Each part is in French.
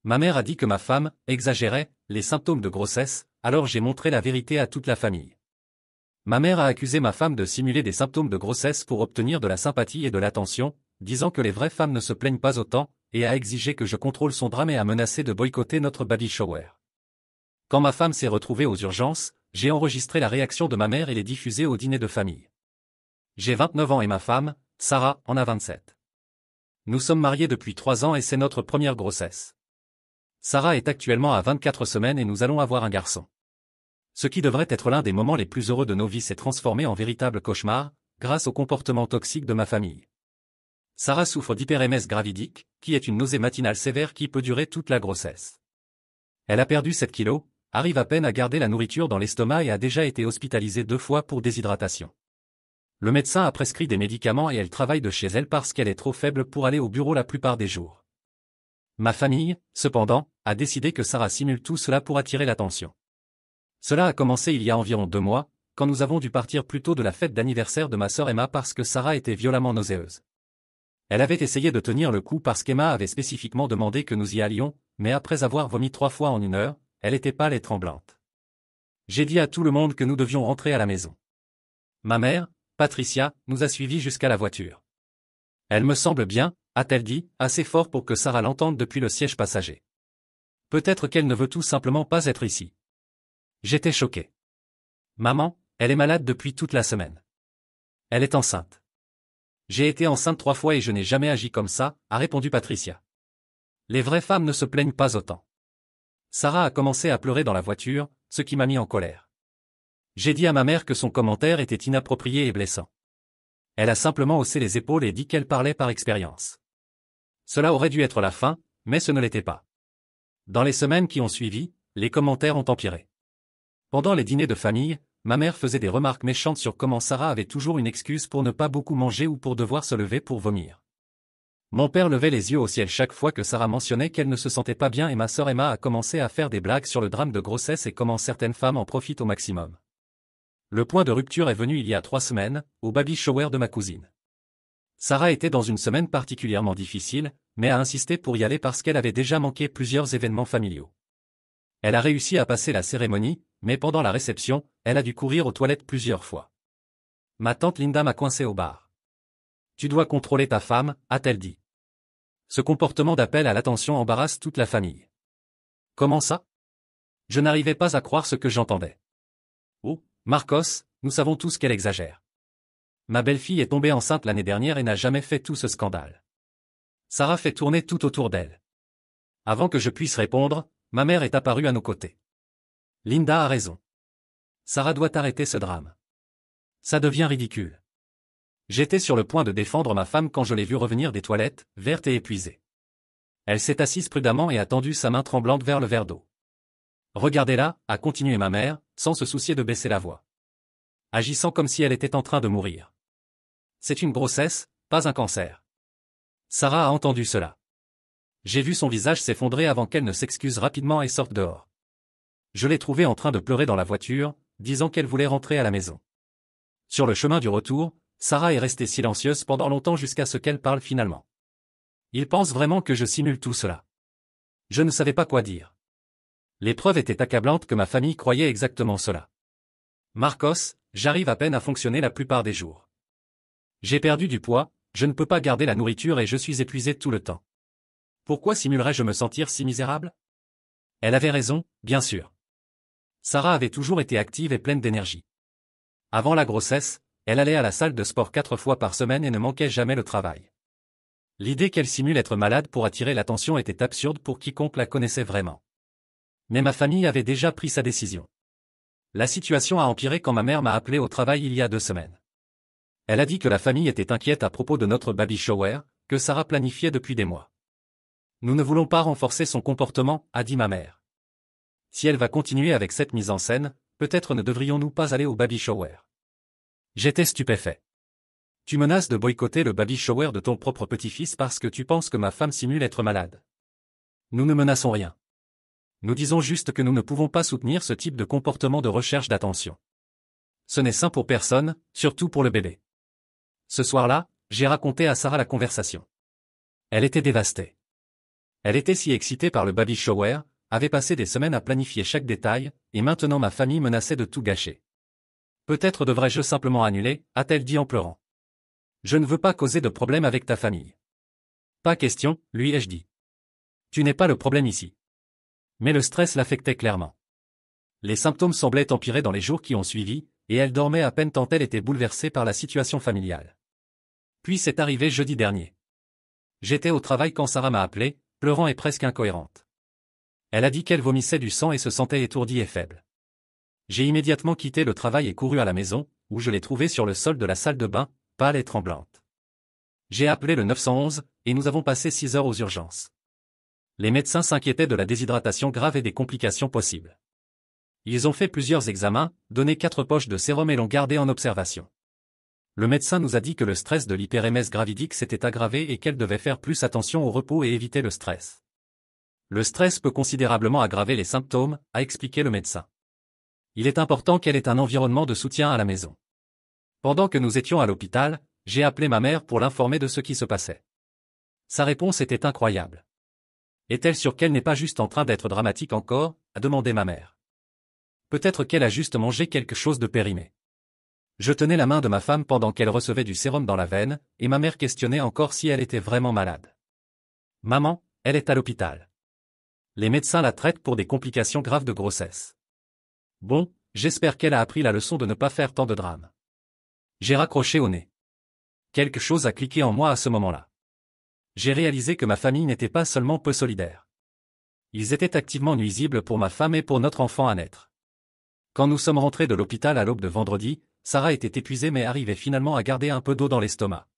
Ma mère a dit que ma femme exagérait les symptômes de grossesse, alors j'ai montré la vérité à toute la famille. Ma mère a accusé ma femme de simuler des symptômes de grossesse pour obtenir de la sympathie et de l'attention, disant que les vraies femmes ne se plaignent pas autant, et a exigé que je contrôle son drame et a menacé de boycotter notre baby shower. Quand ma femme s'est retrouvée aux urgences, j'ai enregistré la réaction de ma mère et l'ai diffusée au dîner de famille. J'ai 29 ans et ma femme, Sarah, en a 27. Nous sommes mariés depuis 3 ans et c'est notre première grossesse. Sarah est actuellement à 24 semaines et nous allons avoir un garçon. Ce qui devrait être l'un des moments les plus heureux de nos vies s'est transformé en véritable cauchemar, grâce au comportement toxique de ma famille. Sarah souffre d'hyperémèse gravidique, qui est une nausée matinale sévère qui peut durer toute la grossesse. Elle a perdu 7 kilos, arrive à peine à garder la nourriture dans l'estomac et a déjà été hospitalisée 2 fois pour déshydratation. Le médecin a prescrit des médicaments et elle travaille de chez elle parce qu'elle est trop faible pour aller au bureau la plupart des jours. Ma famille, cependant, a décidé que Sarah simule tout cela pour attirer l'attention. Cela a commencé il y a environ 2 mois, quand nous avons dû partir plus tôt de la fête d'anniversaire de ma sœur Emma parce que Sarah était violemment nauséeuse. Elle avait essayé de tenir le coup parce qu'Emma avait spécifiquement demandé que nous y allions, mais après avoir vomi 3 fois en 1 heure, elle était pâle et tremblante. J'ai dit à tout le monde que nous devions rentrer à la maison. Ma mère, Patricia, nous a suivis jusqu'à la voiture. Elle me semble bien, a-t-elle dit, assez fort pour que Sarah l'entende depuis le siège passager. Peut-être qu'elle ne veut tout simplement pas être ici. J'étais choqué. Maman, elle est malade depuis toute la semaine. Elle est enceinte. J'ai été enceinte 3 fois et je n'ai jamais agi comme ça, a répondu Patricia. Les vraies femmes ne se plaignent pas autant. Sarah a commencé à pleurer dans la voiture, ce qui m'a mis en colère. J'ai dit à ma mère que son commentaire était inapproprié et blessant. Elle a simplement haussé les épaules et dit qu'elle parlait par expérience. Cela aurait dû être la fin, mais ce ne l'était pas. Dans les semaines qui ont suivi, les commentaires ont empiré. Pendant les dîners de famille, ma mère faisait des remarques méchantes sur comment Sarah avait toujours une excuse pour ne pas beaucoup manger ou pour devoir se lever pour vomir. Mon père levait les yeux au ciel chaque fois que Sarah mentionnait qu'elle ne se sentait pas bien et ma sœur Emma a commencé à faire des blagues sur le drame de grossesse et comment certaines femmes en profitent au maximum. Le point de rupture est venu il y a 3 semaines, au baby shower de ma cousine. Sarah était dans une semaine particulièrement difficile, mais a insisté pour y aller parce qu'elle avait déjà manqué plusieurs événements familiaux. Elle a réussi à passer la cérémonie, mais pendant la réception, elle a dû courir aux toilettes plusieurs fois. Ma tante Linda m'a coincé au bar. Tu dois contrôler ta femme, a-t-elle dit. Ce comportement d'appel à l'attention embarrasse toute la famille. Comment ça? Je n'arrivais pas à croire ce que j'entendais. Oh, Marcos, nous savons tous qu'elle exagère. Ma belle-fille est tombée enceinte l'année dernière et n'a jamais fait tout ce scandale. Sarah fait tourner tout autour d'elle. Avant que je puisse répondre, ma mère est apparue à nos côtés. Linda a raison. Sarah doit arrêter ce drame. Ça devient ridicule. J'étais sur le point de défendre ma femme quand je l'ai vue revenir des toilettes, verte et épuisée. Elle s'est assise prudemment et a tendu sa main tremblante vers le verre d'eau. Regardez-la, a continué ma mère, sans se soucier de baisser la voix. Agissant comme si elle était en train de mourir. C'est une grossesse, pas un cancer. Sarah a entendu cela. J'ai vu son visage s'effondrer avant qu'elle ne s'excuse rapidement et sorte dehors. Je l'ai trouvée en train de pleurer dans la voiture, disant qu'elle voulait rentrer à la maison. Sur le chemin du retour, Sarah est restée silencieuse pendant longtemps jusqu'à ce qu'elle parle finalement. Il pense vraiment que je simule tout cela. Je ne savais pas quoi dire. Les preuves étaient accablantes que ma famille croyait exactement cela. Marcos, j'arrive à peine à fonctionner la plupart des jours. J'ai perdu du poids, je ne peux pas garder la nourriture et je suis épuisé tout le temps. Pourquoi simulerais-je me sentir si misérable? Elle avait raison, bien sûr. Sarah avait toujours été active et pleine d'énergie. Avant la grossesse, elle allait à la salle de sport 4 fois par semaine et ne manquait jamais le travail. L'idée qu'elle simule être malade pour attirer l'attention était absurde pour quiconque la connaissait vraiment. Mais ma famille avait déjà pris sa décision. La situation a empiré quand ma mère m'a appelé au travail il y a 2 semaines. Elle a dit que la famille était inquiète à propos de notre baby shower, que Sarah planifiait depuis des mois. Nous ne voulons pas renforcer son comportement, a dit ma mère. Si elle va continuer avec cette mise en scène, peut-être ne devrions-nous pas aller au baby shower. J'étais stupéfait. Tu menaces de boycotter le baby shower de ton propre petit-fils parce que tu penses que ma femme simule être malade. Nous ne menaçons rien. Nous disons juste que nous ne pouvons pas soutenir ce type de comportement de recherche d'attention. Ce n'est sain pour personne, surtout pour le bébé. Ce soir-là, j'ai raconté à Sarah la conversation. Elle était dévastée. Elle était si excitée par le baby shower, avait passé des semaines à planifier chaque détail, et maintenant ma famille menaçait de tout gâcher. Peut-être devrais-je simplement annuler, a-t-elle dit en pleurant. Je ne veux pas causer de problème avec ta famille. Pas question, lui ai-je dit. Tu n'es pas le problème ici. Mais le stress l'affectait clairement. Les symptômes semblaient empirer dans les jours qui ont suivi, et elle dormait à peine tant elle était bouleversée par la situation familiale. Puis c'est arrivé jeudi dernier. J'étais au travail quand Sarah m'a appelé, pleurant et presque incohérente. Elle a dit qu'elle vomissait du sang et se sentait étourdie et faible. J'ai immédiatement quitté le travail et couru à la maison, où je l'ai trouvée sur le sol de la salle de bain, pâle et tremblante. J'ai appelé le 911, et nous avons passé 6 heures aux urgences. Les médecins s'inquiétaient de la déshydratation grave et des complications possibles. Ils ont fait plusieurs examens, donné 4 poches de sérum et l'ont gardée en observation. Le médecin nous a dit que le stress de l'hyperémèse gravidique s'était aggravé et qu'elle devait faire plus attention au repos et éviter le stress. Le stress peut considérablement aggraver les symptômes, a expliqué le médecin. Il est important qu'elle ait un environnement de soutien à la maison. Pendant que nous étions à l'hôpital, j'ai appelé ma mère pour l'informer de ce qui se passait. Sa réponse était incroyable. Est-elle sûre qu'elle n'est pas juste en train d'être dramatique encore, a demandé ma mère. Peut-être qu'elle a juste mangé quelque chose de périmé. Je tenais la main de ma femme pendant qu'elle recevait du sérum dans la veine, et ma mère questionnait encore si elle était vraiment malade. Maman, elle est à l'hôpital. Les médecins la traitent pour des complications graves de grossesse. Bon, j'espère qu'elle a appris la leçon de ne pas faire tant de drames. J'ai raccroché au nez. Quelque chose a cliqué en moi à ce moment-là. J'ai réalisé que ma famille n'était pas seulement peu solidaire. Ils étaient activement nuisibles pour ma femme et pour notre enfant à naître. Quand nous sommes rentrés de l'hôpital à l'aube de vendredi, Sarah était épuisée mais arrivait finalement à garder un peu d'eau dans l'estomac.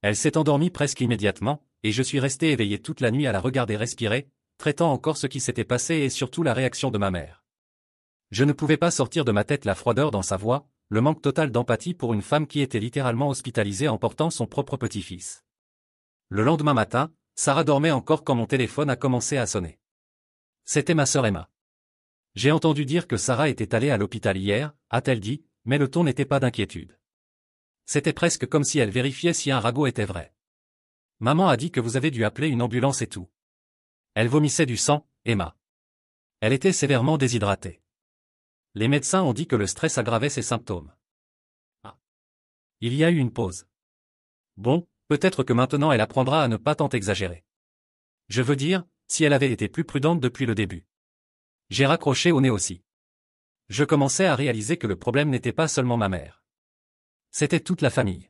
Elle s'est endormie presque immédiatement, et je suis resté éveillé toute la nuit à la regarder respirer, traitant encore ce qui s'était passé et surtout la réaction de ma mère. Je ne pouvais pas sortir de ma tête la froideur dans sa voix, le manque total d'empathie pour une femme qui était littéralement hospitalisée en portant son propre petit-fils. Le lendemain matin, Sarah dormait encore quand mon téléphone a commencé à sonner. C'était ma sœur Emma. J'ai entendu dire que Sarah était allée à l'hôpital hier, a-t-elle dit, mais le ton n'était pas d'inquiétude. C'était presque comme si elle vérifiait si un ragot était vrai. Maman a dit que vous avez dû appeler une ambulance et tout. Elle vomissait du sang, Emma. Elle était sévèrement déshydratée. Les médecins ont dit que le stress aggravait ses symptômes. Ah. Il y a eu une pause. Bon, peut-être que maintenant elle apprendra à ne pas tant exagérer. Je veux dire, si elle avait été plus prudente depuis le début. J'ai raccroché au nez aussi. Je commençais à réaliser que le problème n'était pas seulement ma mère. C'était toute la famille.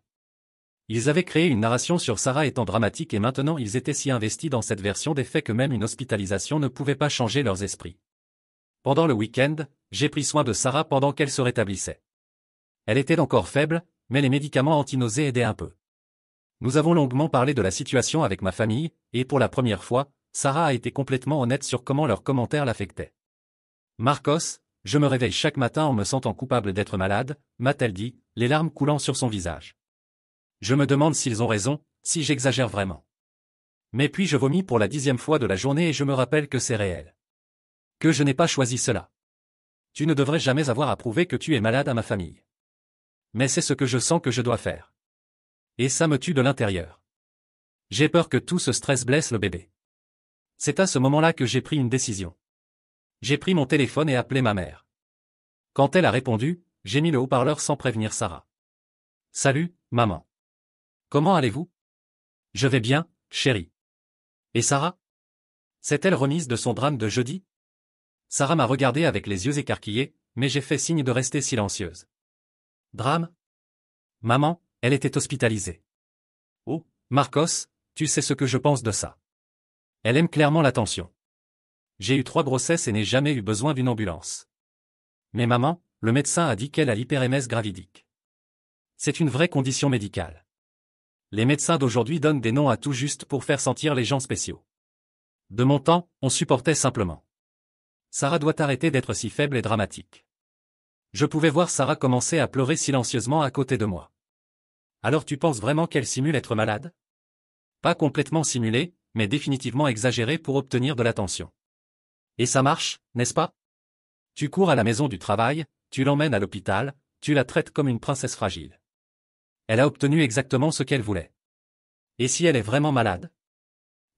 Ils avaient créé une narration sur Sarah étant dramatique et maintenant ils étaient si investis dans cette version des faits que même une hospitalisation ne pouvait pas changer leurs esprits. Pendant le week-end, j'ai pris soin de Sarah pendant qu'elle se rétablissait. Elle était encore faible, mais les médicaments anti-nausées aidaient un peu. Nous avons longuement parlé de la situation avec ma famille, et pour la première fois, Sarah a été complètement honnête sur comment leurs commentaires l'affectaient. Marcos, je me réveille chaque matin en me sentant coupable d'être malade, m'a-t-elle dit, les larmes coulant sur son visage. Je me demande s'ils ont raison, si j'exagère vraiment. Mais puis je vomis pour la 10e fois de la journée et je me rappelle que c'est réel. Que je n'ai pas choisi cela. Tu ne devrais jamais avoir à prouver que tu es malade à ma famille. Mais c'est ce que je sens que je dois faire. Et ça me tue de l'intérieur. J'ai peur que tout ce stress blesse le bébé. C'est à ce moment-là que j'ai pris une décision. J'ai pris mon téléphone et appelé ma mère. Quand elle a répondu, j'ai mis le haut-parleur sans prévenir Sarah. Salut, maman. Comment allez-vous? Je vais bien, chérie. Et Sarah? S'est-elle remise de son drame de jeudi? Sarah m'a regardé avec les yeux écarquillés, mais j'ai fait signe de rester silencieuse. Drame? Maman, elle était hospitalisée. Oh, Marcos, tu sais ce que je pense de ça. Elle aime clairement l'attention. J'ai eu 3 grossesses et n'ai jamais eu besoin d'une ambulance. Mais maman, le médecin a dit qu'elle a l'hyperémèse gravidique. C'est une vraie condition médicale. Les médecins d'aujourd'hui donnent des noms à tout juste pour faire sentir les gens spéciaux. De mon temps, on supportait simplement. Sarah doit arrêter d'être si faible et dramatique. Je pouvais voir Sarah commencer à pleurer silencieusement à côté de moi. Alors tu penses vraiment qu'elle simule être malade? Pas complètement simulée, mais définitivement exagérée pour obtenir de l'attention. Et ça marche, n'est-ce pas? Tu cours à la maison du travail, tu l'emmènes à l'hôpital, tu la traites comme une princesse fragile. Elle a obtenu exactement ce qu'elle voulait. Et si elle est vraiment malade?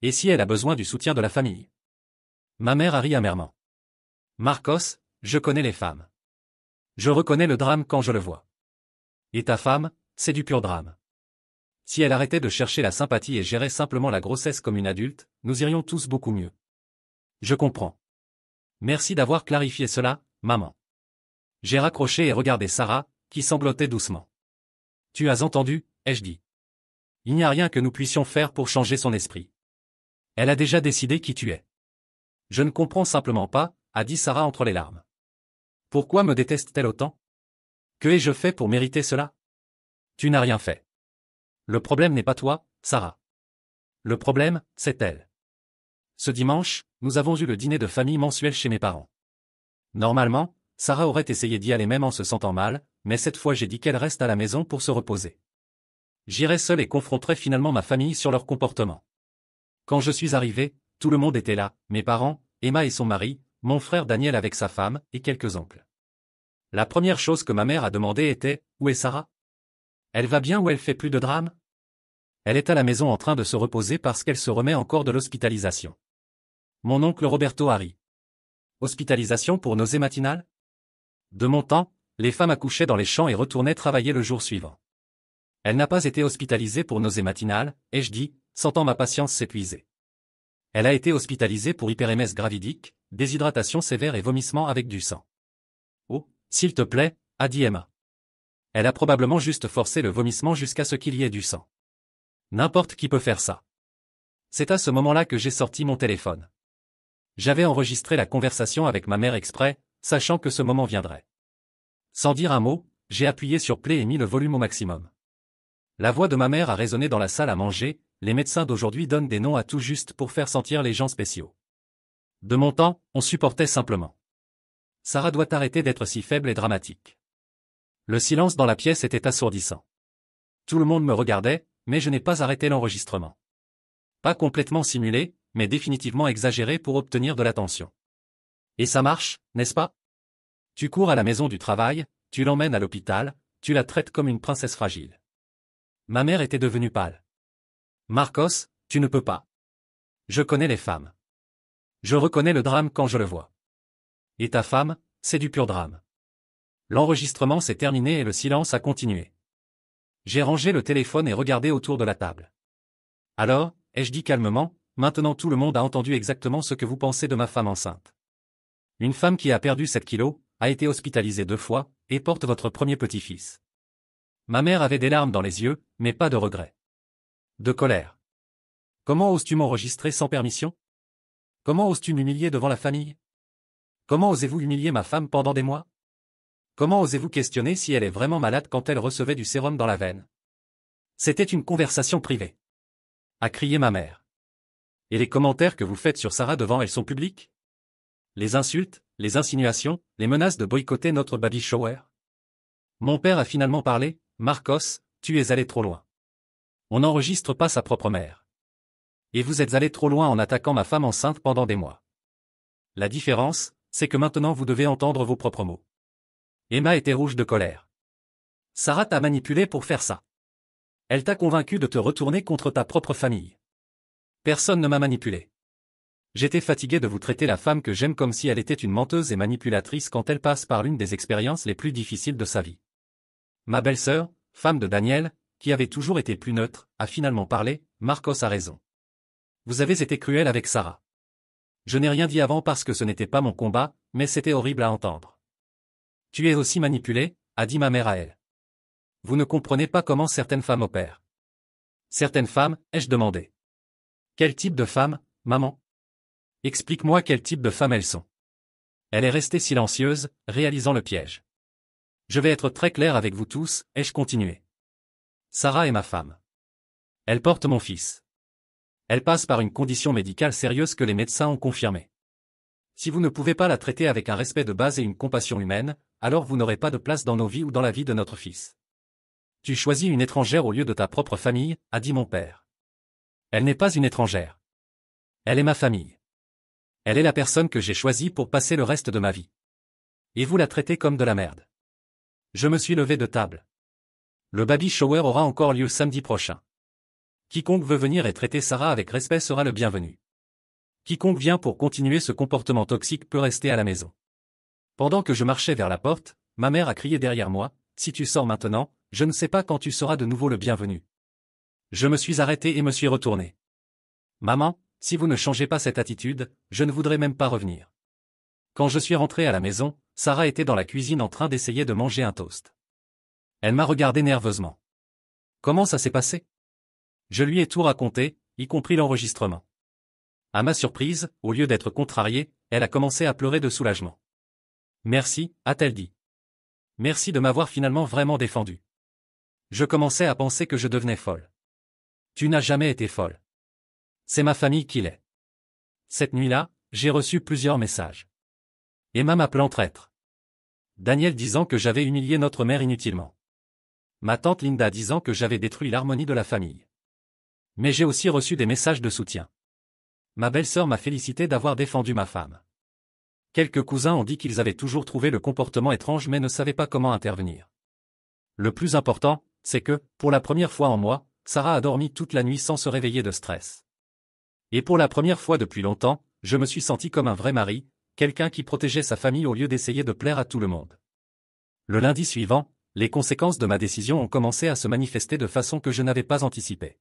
Et si elle a besoin du soutien de la famille? Ma mère a ri amèrement. Marcos, je connais les femmes. Je reconnais le drame quand je le vois. Et ta femme, c'est du pur drame. Si elle arrêtait de chercher la sympathie et gérait simplement la grossesse comme une adulte, nous irions tous beaucoup mieux. Je comprends. Merci d'avoir clarifié cela, maman. J'ai raccroché et regardé Sarah, qui sanglotait doucement. Tu as entendu, ai-je dit. Il n'y a rien que nous puissions faire pour changer son esprit. Elle a déjà décidé qui tu es. Je ne comprends simplement pas, a dit Sarah entre les larmes. Pourquoi me déteste-t-elle autant? Que ai-je fait pour mériter cela? Tu n'as rien fait. Le problème n'est pas toi, Sarah. Le problème, c'est elle. Ce dimanche, nous avons eu le dîner de famille mensuel chez mes parents. Normalement, Sarah aurait essayé d'y aller même en se sentant mal, mais cette fois j'ai dit qu'elle reste à la maison pour se reposer. J'irai seule et confronterai finalement ma famille sur leur comportement. Quand je suis arrivé, tout le monde était là, mes parents, Emma et son mari, mon frère Daniel avec sa femme, et quelques oncles. La première chose que ma mère a demandé était « Où est Sarah? Elle va bien ou elle fait plus de drame ?» Elle est à la maison en train de se reposer parce qu'elle se remet encore de l'hospitalisation. Mon oncle Roberto a ri. Hospitalisation pour nausées matinales? De mon temps, les femmes accouchaient dans les champs et retournaient travailler le jour suivant. Elle n'a pas été hospitalisée pour nausées matinales, ai-je dit, sentant ma patience s'épuiser. Elle a été hospitalisée pour hyperémèse gravidique, déshydratation sévère et vomissement avec du sang. Oh, s'il te plaît, a dit Emma. Elle a probablement juste forcé le vomissement jusqu'à ce qu'il y ait du sang. N'importe qui peut faire ça. C'est à ce moment-là que j'ai sorti mon téléphone. J'avais enregistré la conversation avec ma mère exprès, sachant que ce moment viendrait. Sans dire un mot, j'ai appuyé sur play et mis le volume au maximum. La voix de ma mère a résonné dans la salle à manger, les médecins d'aujourd'hui donnent des noms à tout juste pour faire sentir les gens spéciaux. De mon temps, on supportait simplement. Sarah doit arrêter d'être si faible et dramatique. Le silence dans la pièce était assourdissant. Tout le monde me regardait, mais je n'ai pas arrêté l'enregistrement. Pas complètement simulé, mais définitivement exagéré pour obtenir de l'attention. Et ça marche, n'est-ce pas? Tu cours à la maison du travail, tu l'emmènes à l'hôpital, tu la traites comme une princesse fragile. Ma mère était devenue pâle. Marcos, tu ne peux pas. Je connais les femmes. Je reconnais le drame quand je le vois. Et ta femme, c'est du pur drame. L'enregistrement s'est terminé et le silence a continué. J'ai rangé le téléphone et regardé autour de la table. Alors, ai-je dit calmement, maintenant tout le monde a entendu exactement ce que vous pensez de ma femme enceinte. Une femme qui a perdu 7 kilos, a été hospitalisée 2 fois, et porte votre premier petit-fils. Ma mère avait des larmes dans les yeux, mais pas de regret. De colère. Comment oses-tu m'enregistrer sans permission? Comment oses-tu m'humilier devant la famille? Comment osez-vous humilier ma femme pendant des mois? Comment osez-vous questionner si elle est vraiment malade quand elle recevait du sérum dans la veine? C'était une conversation privée. A crié ma mère. Et les commentaires que vous faites sur Sarah devant elle sont publics? Les insultes, les insinuations, les menaces de boycotter notre baby shower? Mon père a finalement parlé, Marcos, tu es allé trop loin. On n'enregistre pas sa propre mère. Et vous êtes allé trop loin en attaquant ma femme enceinte pendant des mois. La différence, c'est que maintenant vous devez entendre vos propres mots. Emma était rouge de colère. Sarah t'a manipulé pour faire ça. Elle t'a convaincu de te retourner contre ta propre famille. Personne ne m'a manipulé. J'étais fatigué de vous traiter la femme que j'aime comme si elle était une menteuse et manipulatrice quand elle passe par l'une des expériences les plus difficiles de sa vie. Ma belle-sœur, femme de Daniel, qui avait toujours été plus neutre, a finalement parlé, Marcos a raison. Vous avez été cruel avec Sarah. Je n'ai rien dit avant parce que ce n'était pas mon combat, mais c'était horrible à entendre. Tu es aussi manipulé, a dit ma mère à elle. Vous ne comprenez pas comment certaines femmes opèrent. Certaines femmes, ai-je demandé. Quel type de femme, maman? Explique-moi quel type de femme elles sont. Elle est restée silencieuse, réalisant le piège. Je vais être très clair avec vous tous, ai-je continué. Sarah est ma femme. Elle porte mon fils. Elle passe par une condition médicale sérieuse que les médecins ont confirmée. Si vous ne pouvez pas la traiter avec un respect de base et une compassion humaine, alors vous n'aurez pas de place dans nos vies ou dans la vie de notre fils. Tu choisis une étrangère au lieu de ta propre famille, a dit mon père. Elle n'est pas une étrangère. Elle est ma famille. Elle est la personne que j'ai choisie pour passer le reste de ma vie. Et vous la traitez comme de la merde. Je me suis levé de table. Le baby shower aura encore lieu samedi prochain. Quiconque veut venir et traiter Sarah avec respect sera le bienvenu. Quiconque vient pour continuer ce comportement toxique peut rester à la maison. Pendant que je marchais vers la porte, ma mère a crié derrière moi, « Si tu sors maintenant, je ne sais pas quand tu seras de nouveau le bienvenu. » Je me suis arrêté et me suis retourné. « Maman, si vous ne changez pas cette attitude, je ne voudrais même pas revenir. » Quand je suis rentré à la maison, Sarah était dans la cuisine en train d'essayer de manger un toast. Elle m'a regardé nerveusement. « Comment ça s'est passé ?» Je lui ai tout raconté, y compris l'enregistrement. À ma surprise, au lieu d'être contrariée, elle a commencé à pleurer de soulagement. « Merci, a-t-elle dit. Merci de m'avoir finalement vraiment défendu. Je commençais à penser que je devenais folle. Tu n'as jamais été folle. C'est ma famille qui l'est. Cette nuit-là, j'ai reçu plusieurs messages. Emma m'appelant traître. Daniel disant que j'avais humilié notre mère inutilement. Ma tante Linda disant que j'avais détruit l'harmonie de la famille. Mais j'ai aussi reçu des messages de soutien. Ma belle-sœur m'a félicité d'avoir défendu ma femme. Quelques cousins ont dit qu'ils avaient toujours trouvé le comportement étrange mais ne savaient pas comment intervenir. Le plus important, c'est que, pour la première fois en moi, Sarah a dormi toute la nuit sans se réveiller de stress. Et pour la première fois depuis longtemps, je me suis senti comme un vrai mari, quelqu'un qui protégeait sa famille au lieu d'essayer de plaire à tout le monde. Le lundi suivant, les conséquences de ma décision ont commencé à se manifester de façon que je n'avais pas anticipée.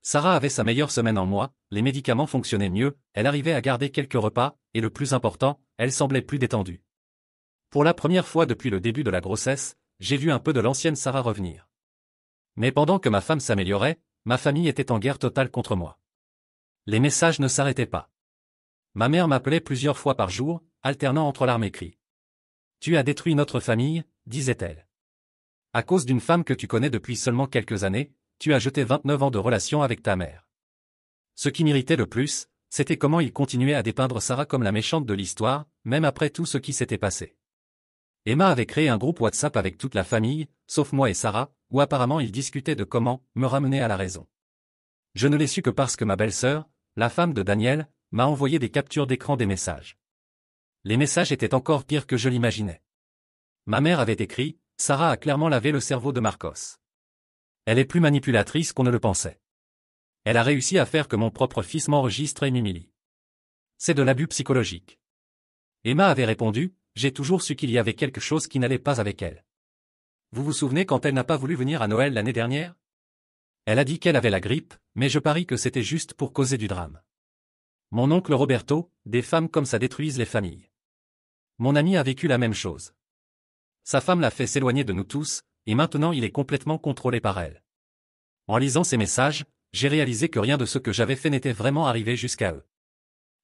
Sarah avait sa meilleure semaine en moi, les médicaments fonctionnaient mieux, elle arrivait à garder quelques repas, et le plus important, elle semblait plus détendue. Pour la première fois depuis le début de la grossesse, j'ai vu un peu de l'ancienne Sarah revenir. Mais pendant que ma femme s'améliorait, ma famille était en guerre totale contre moi. Les messages ne s'arrêtaient pas. Ma mère m'appelait plusieurs fois par jour, alternant entre larmes et cris. « Tu as détruit notre famille », disait-elle. « À cause d'une femme que tu connais depuis seulement quelques années, tu as jeté 29 ans de relation avec ta mère. » Ce qui m'irritait le plus, c'était comment il continuait à dépeindre Sarah comme la méchante de l'histoire, même après tout ce qui s'était passé. Emma avait créé un groupe WhatsApp avec toute la famille, sauf moi et Sarah, où apparemment ils discutaient de comment me ramener à la raison. Je ne l'ai su que parce que ma belle-sœur, la femme de Daniel, m'a envoyé des captures d'écran des messages. Les messages étaient encore pires que je l'imaginais. Ma mère avait écrit, « Sarah a clairement lavé le cerveau de Marcos. Elle est plus manipulatrice qu'on ne le pensait. Elle a réussi à faire que mon propre fils m'enregistre et m'humilie. C'est de l'abus psychologique. » Emma avait répondu, « J'ai toujours su qu'il y avait quelque chose qui n'allait pas avec elle. Vous vous souvenez quand elle n'a pas voulu venir à Noël l'année dernière? Elle a dit qu'elle avait la grippe, mais je parie que c'était juste pour causer du drame. Mon oncle Roberto, des femmes comme ça détruisent les familles. Mon ami a vécu la même chose. Sa femme l'a fait s'éloigner de nous tous, et maintenant il est complètement contrôlé par elle. » En lisant ces messages, j'ai réalisé que rien de ce que j'avais fait n'était vraiment arrivé jusqu'à eux.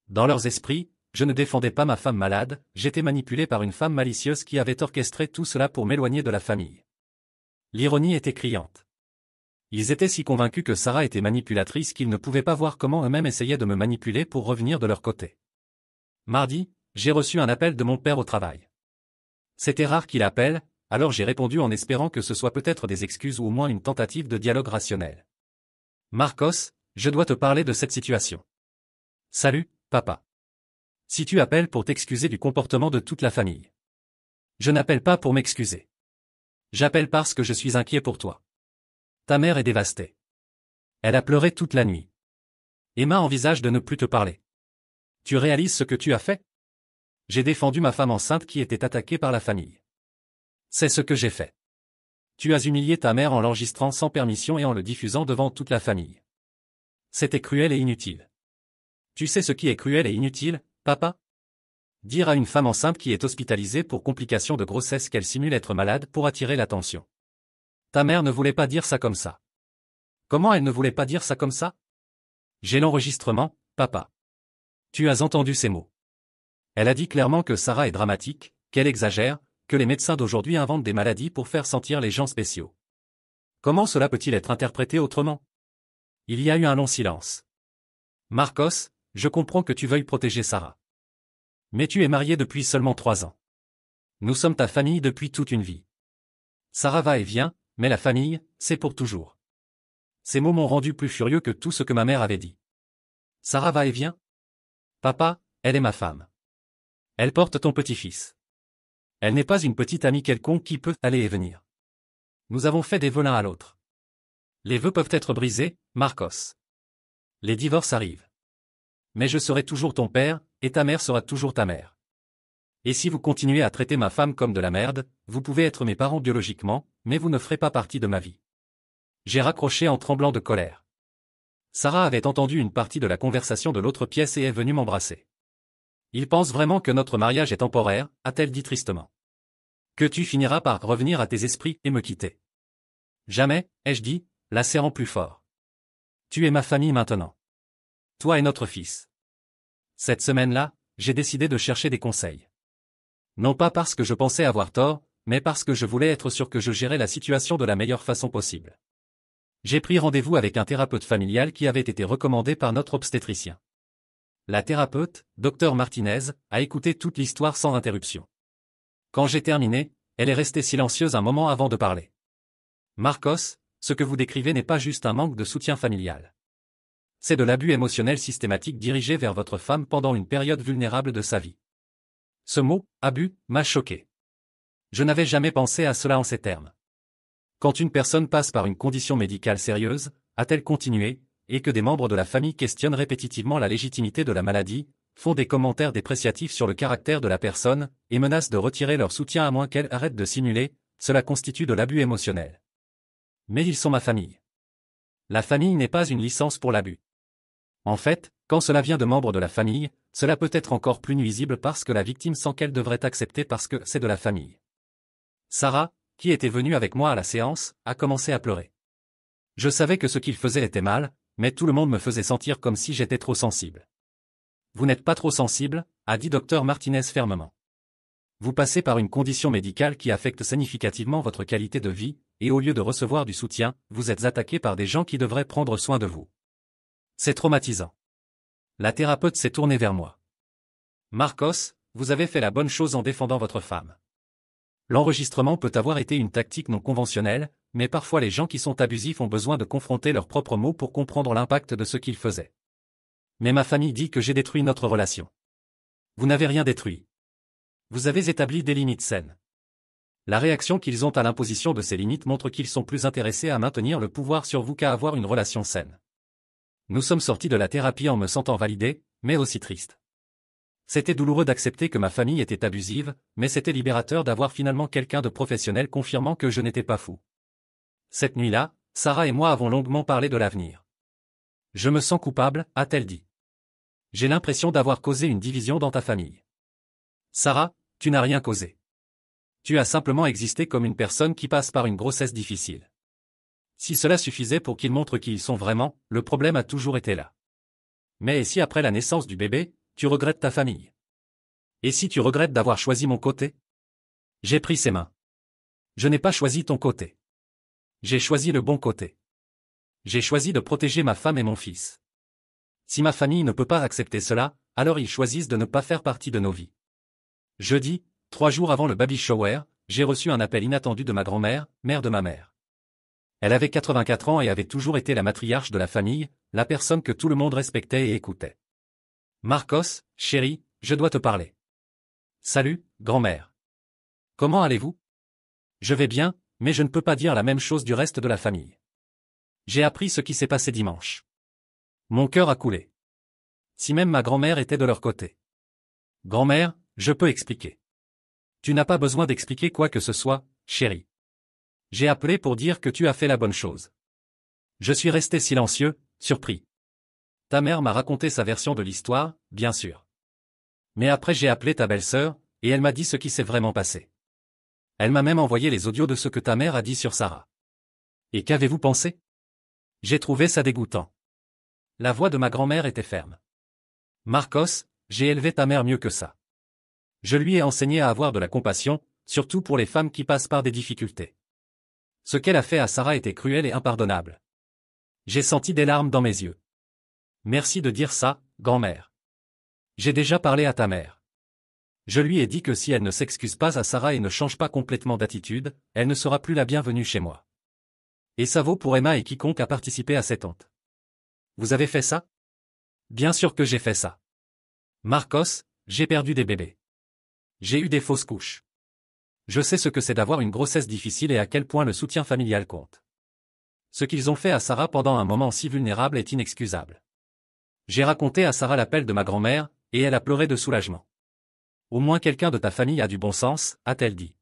Dans leurs esprits, je ne défendais pas ma femme malade, j'étais manipulé par une femme malicieuse qui avait orchestré tout cela pour m'éloigner de la famille. L'ironie était criante. Ils étaient si convaincus que Sarah était manipulatrice qu'ils ne pouvaient pas voir comment eux-mêmes essayaient de me manipuler pour revenir de leur côté. Mardi, j'ai reçu un appel de mon père au travail. C'était rare qu'il appelle, alors j'ai répondu en espérant que ce soit peut-être des excuses ou au moins une tentative de dialogue rationnel. « Marcos, je dois te parler de cette situation. »« Salut, papa. Si tu appelles pour t'excuser du comportement de toute la famille. »« Je n'appelle pas pour m'excuser. J'appelle parce que je suis inquiet pour toi. Ta mère est dévastée. Elle a pleuré toute la nuit. Emma envisage de ne plus te parler. Tu réalises ce que tu as fait? J'ai défendu ma femme enceinte qui était attaquée par la famille. C'est ce que j'ai fait. Tu as humilié ta mère en l'enregistrant sans permission et en le diffusant devant toute la famille. C'était cruel et inutile. Tu sais ce qui est cruel et inutile, papa? Dire à une femme enceinte qui est hospitalisée pour complications de grossesse qu'elle simule être malade pour attirer l'attention. Ta mère ne voulait pas dire ça comme ça. Comment elle ne voulait pas dire ça comme ça? J'ai l'enregistrement, papa. Tu as entendu ces mots. Elle a dit clairement que Sarah est dramatique, qu'elle exagère, que les médecins d'aujourd'hui inventent des maladies pour faire sentir les gens spéciaux. Comment cela peut-il être interprété autrement? Il y a eu un long silence. Marcos, je comprends que tu veuilles protéger Sarah. Mais tu es marié depuis seulement 3 ans. Nous sommes ta famille depuis toute une vie. Sarah va et vient, mais la famille, c'est pour toujours. Ces mots m'ont rendu plus furieux que tout ce que ma mère avait dit. Sarah va et vient? Papa, elle est ma femme. Elle porte ton petit-fils. Elle n'est pas une petite amie quelconque qui peut aller et venir. Nous avons fait des vols l'un à l'autre. Les vœux peuvent être brisés, Marcos. Les divorces arrivent. Mais je serai toujours ton père, et ta mère sera toujours ta mère. Et si vous continuez à traiter ma femme comme de la merde, vous pouvez être mes parents biologiquement, mais vous ne ferez pas partie de ma vie. J'ai raccroché en tremblant de colère. Sarah avait entendu une partie de la conversation de l'autre pièce et est venue m'embrasser. Il pense vraiment que notre mariage est temporaire, a-t-elle dit tristement. Que tu finiras par revenir à tes esprits et me quitter. Jamais, ai-je dit, la serrant plus fort. Tu es ma famille maintenant. Toi et notre fils. Cette semaine-là, j'ai décidé de chercher des conseils. Non pas parce que je pensais avoir tort, mais parce que je voulais être sûr que je gérais la situation de la meilleure façon possible. J'ai pris rendez-vous avec un thérapeute familial qui avait été recommandé par notre obstétricien. La thérapeute, Dr Martinez, a écouté toute l'histoire sans interruption. Quand j'ai terminé, elle est restée silencieuse un moment avant de parler. Marcos, ce que vous décrivez n'est pas juste un manque de soutien familial. C'est de l'abus émotionnel systématique dirigé vers votre femme pendant une période vulnérable de sa vie. Ce mot, abus, m'a choqué. Je n'avais jamais pensé à cela en ces termes. Quand une personne passe par une condition médicale sérieuse, a-t-elle continué, et que des membres de la famille questionnent répétitivement la légitimité de la maladie, font des commentaires dépréciatifs sur le caractère de la personne, et menacent de retirer leur soutien à moins qu'elle arrête de simuler, cela constitue de l'abus émotionnel. Mais ils sont ma famille. La famille n'est pas une licence pour l'abus. En fait, quand cela vient de membres de la famille, cela peut être encore plus nuisible parce que la victime sent qu'elle devrait accepter parce que c'est de la famille. Sarah, qui était venue avec moi à la séance, a commencé à pleurer. Je savais que ce qu'il faisait était mal, mais tout le monde me faisait sentir comme si j'étais trop sensible. Vous n'êtes pas trop sensible, a dit Dr Martinez fermement. Vous passez par une condition médicale qui affecte significativement votre qualité de vie, et au lieu de recevoir du soutien, vous êtes attaqué par des gens qui devraient prendre soin de vous. C'est traumatisant. La thérapeute s'est tournée vers moi. Marcos, vous avez fait la bonne chose en défendant votre femme. L'enregistrement peut avoir été une tactique non conventionnelle, mais parfois les gens qui sont abusifs ont besoin de confronter leurs propres mots pour comprendre l'impact de ce qu'ils faisaient. Mais ma famille dit que j'ai détruit notre relation. Vous n'avez rien détruit. Vous avez établi des limites saines. La réaction qu'ils ont à l'imposition de ces limites montre qu'ils sont plus intéressés à maintenir le pouvoir sur vous qu'à avoir une relation saine. Nous sommes sortis de la thérapie en me sentant validé, mais aussi triste. C'était douloureux d'accepter que ma famille était abusive, mais c'était libérateur d'avoir finalement quelqu'un de professionnel confirmant que je n'étais pas fou. Cette nuit-là, Sarah et moi avons longuement parlé de l'avenir. Je me sens coupable, a-t-elle dit. J'ai l'impression d'avoir causé une division dans ta famille. Sarah, tu n'as rien causé. Tu as simplement existé comme une personne qui passe par une grossesse difficile. Si cela suffisait pour qu'ils montrent qui ils sont vraiment, le problème a toujours été là. Mais et si après la naissance du bébé, tu regrettes ta famille? Et si tu regrettes d'avoir choisi mon côté? J'ai pris ses mains. Je n'ai pas choisi ton côté. J'ai choisi le bon côté. J'ai choisi de protéger ma femme et mon fils. Si ma famille ne peut pas accepter cela, alors ils choisissent de ne pas faire partie de nos vies. Jeudi, 3 jours avant le baby shower, j'ai reçu un appel inattendu de ma grand-mère, mère de ma mère. Elle avait 84 ans et avait toujours été la matriarche de la famille, la personne que tout le monde respectait et écoutait. Marcos, chérie, je dois te parler. Salut, grand-mère. Comment allez-vous? Je vais bien, mais je ne peux pas dire la même chose du reste de la famille. J'ai appris ce qui s'est passé dimanche. Mon cœur a coulé. Si même ma grand-mère était de leur côté. Grand-mère, je peux expliquer. Tu n'as pas besoin d'expliquer quoi que ce soit, chérie. J'ai appelé pour dire que tu as fait la bonne chose. Je suis resté silencieux, surpris. Ta mère m'a raconté sa version de l'histoire, bien sûr. Mais après j'ai appelé ta belle-sœur, et elle m'a dit ce qui s'est vraiment passé. Elle m'a même envoyé les audios de ce que ta mère a dit sur Sarah. Et qu'avez-vous pensé? J'ai trouvé ça dégoûtant. La voix de ma grand-mère était ferme. Marcos, j'ai élevé ta mère mieux que ça. Je lui ai enseigné à avoir de la compassion, surtout pour les femmes qui passent par des difficultés. Ce qu'elle a fait à Sarah était cruel et impardonnable. J'ai senti des larmes dans mes yeux. Merci de dire ça, grand-mère. J'ai déjà parlé à ta mère. Je lui ai dit que si elle ne s'excuse pas à Sarah et ne change pas complètement d'attitude, elle ne sera plus la bienvenue chez moi. Et ça vaut pour Emma et quiconque a participé à cette honte. Vous avez fait ça? Bien sûr que j'ai fait ça. Marcos, j'ai perdu des bébés. J'ai eu des fausses couches. Je sais ce que c'est d'avoir une grossesse difficile et à quel point le soutien familial compte. Ce qu'ils ont fait à Sarah pendant un moment si vulnérable est inexcusable. J'ai raconté à Sarah l'appel de ma grand-mère, et elle a pleuré de soulagement. Au moins quelqu'un de ta famille a du bon sens, a-t-elle dit.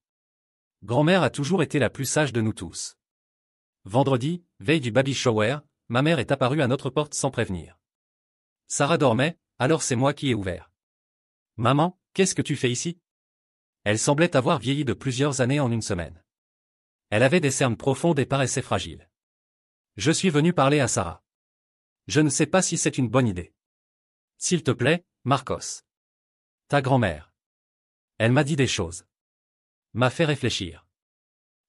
Grand-mère a toujours été la plus sage de nous tous. Vendredi, veille du baby shower, ma mère est apparue à notre porte sans prévenir. Sarah dormait, alors c'est moi qui ai ouvert. Maman, qu'est-ce que tu fais ici? Elle semblait avoir vieilli de plusieurs années en une semaine. Elle avait des cernes profondes et paraissait fragile. Je suis venu parler à Sarah. Je ne sais pas si c'est une bonne idée. S'il te plaît, Marcos. Ta grand-mère. Elle m'a dit des choses. M'a fait réfléchir.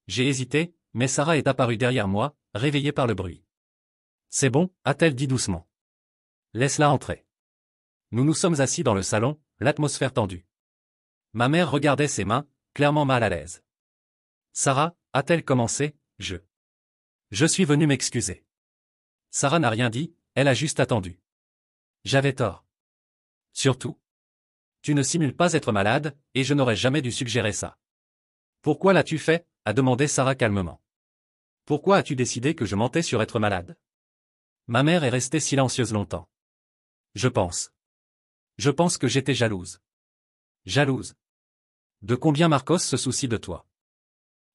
J'ai hésité, mais Sarah est apparue derrière moi, réveillée par le bruit. C'est bon, a-t-elle dit doucement. Laisse-la entrer. Nous nous sommes assis dans le salon, l'atmosphère tendue. Ma mère regardait ses mains, clairement mal à l'aise. Sarah, a-t-elle commencé, Je suis venu m'excuser. Sarah n'a rien dit, elle a juste attendu. J'avais tort. Surtout. Tu ne simules pas être malade, et je n'aurais jamais dû suggérer ça. Pourquoi l'as-tu fait? A demandé Sarah calmement. Pourquoi as-tu décidé que je mentais sur être malade? Ma mère est restée silencieuse longtemps. Je pense que j'étais jalouse. Jalouse. De combien Marcos se soucie de toi?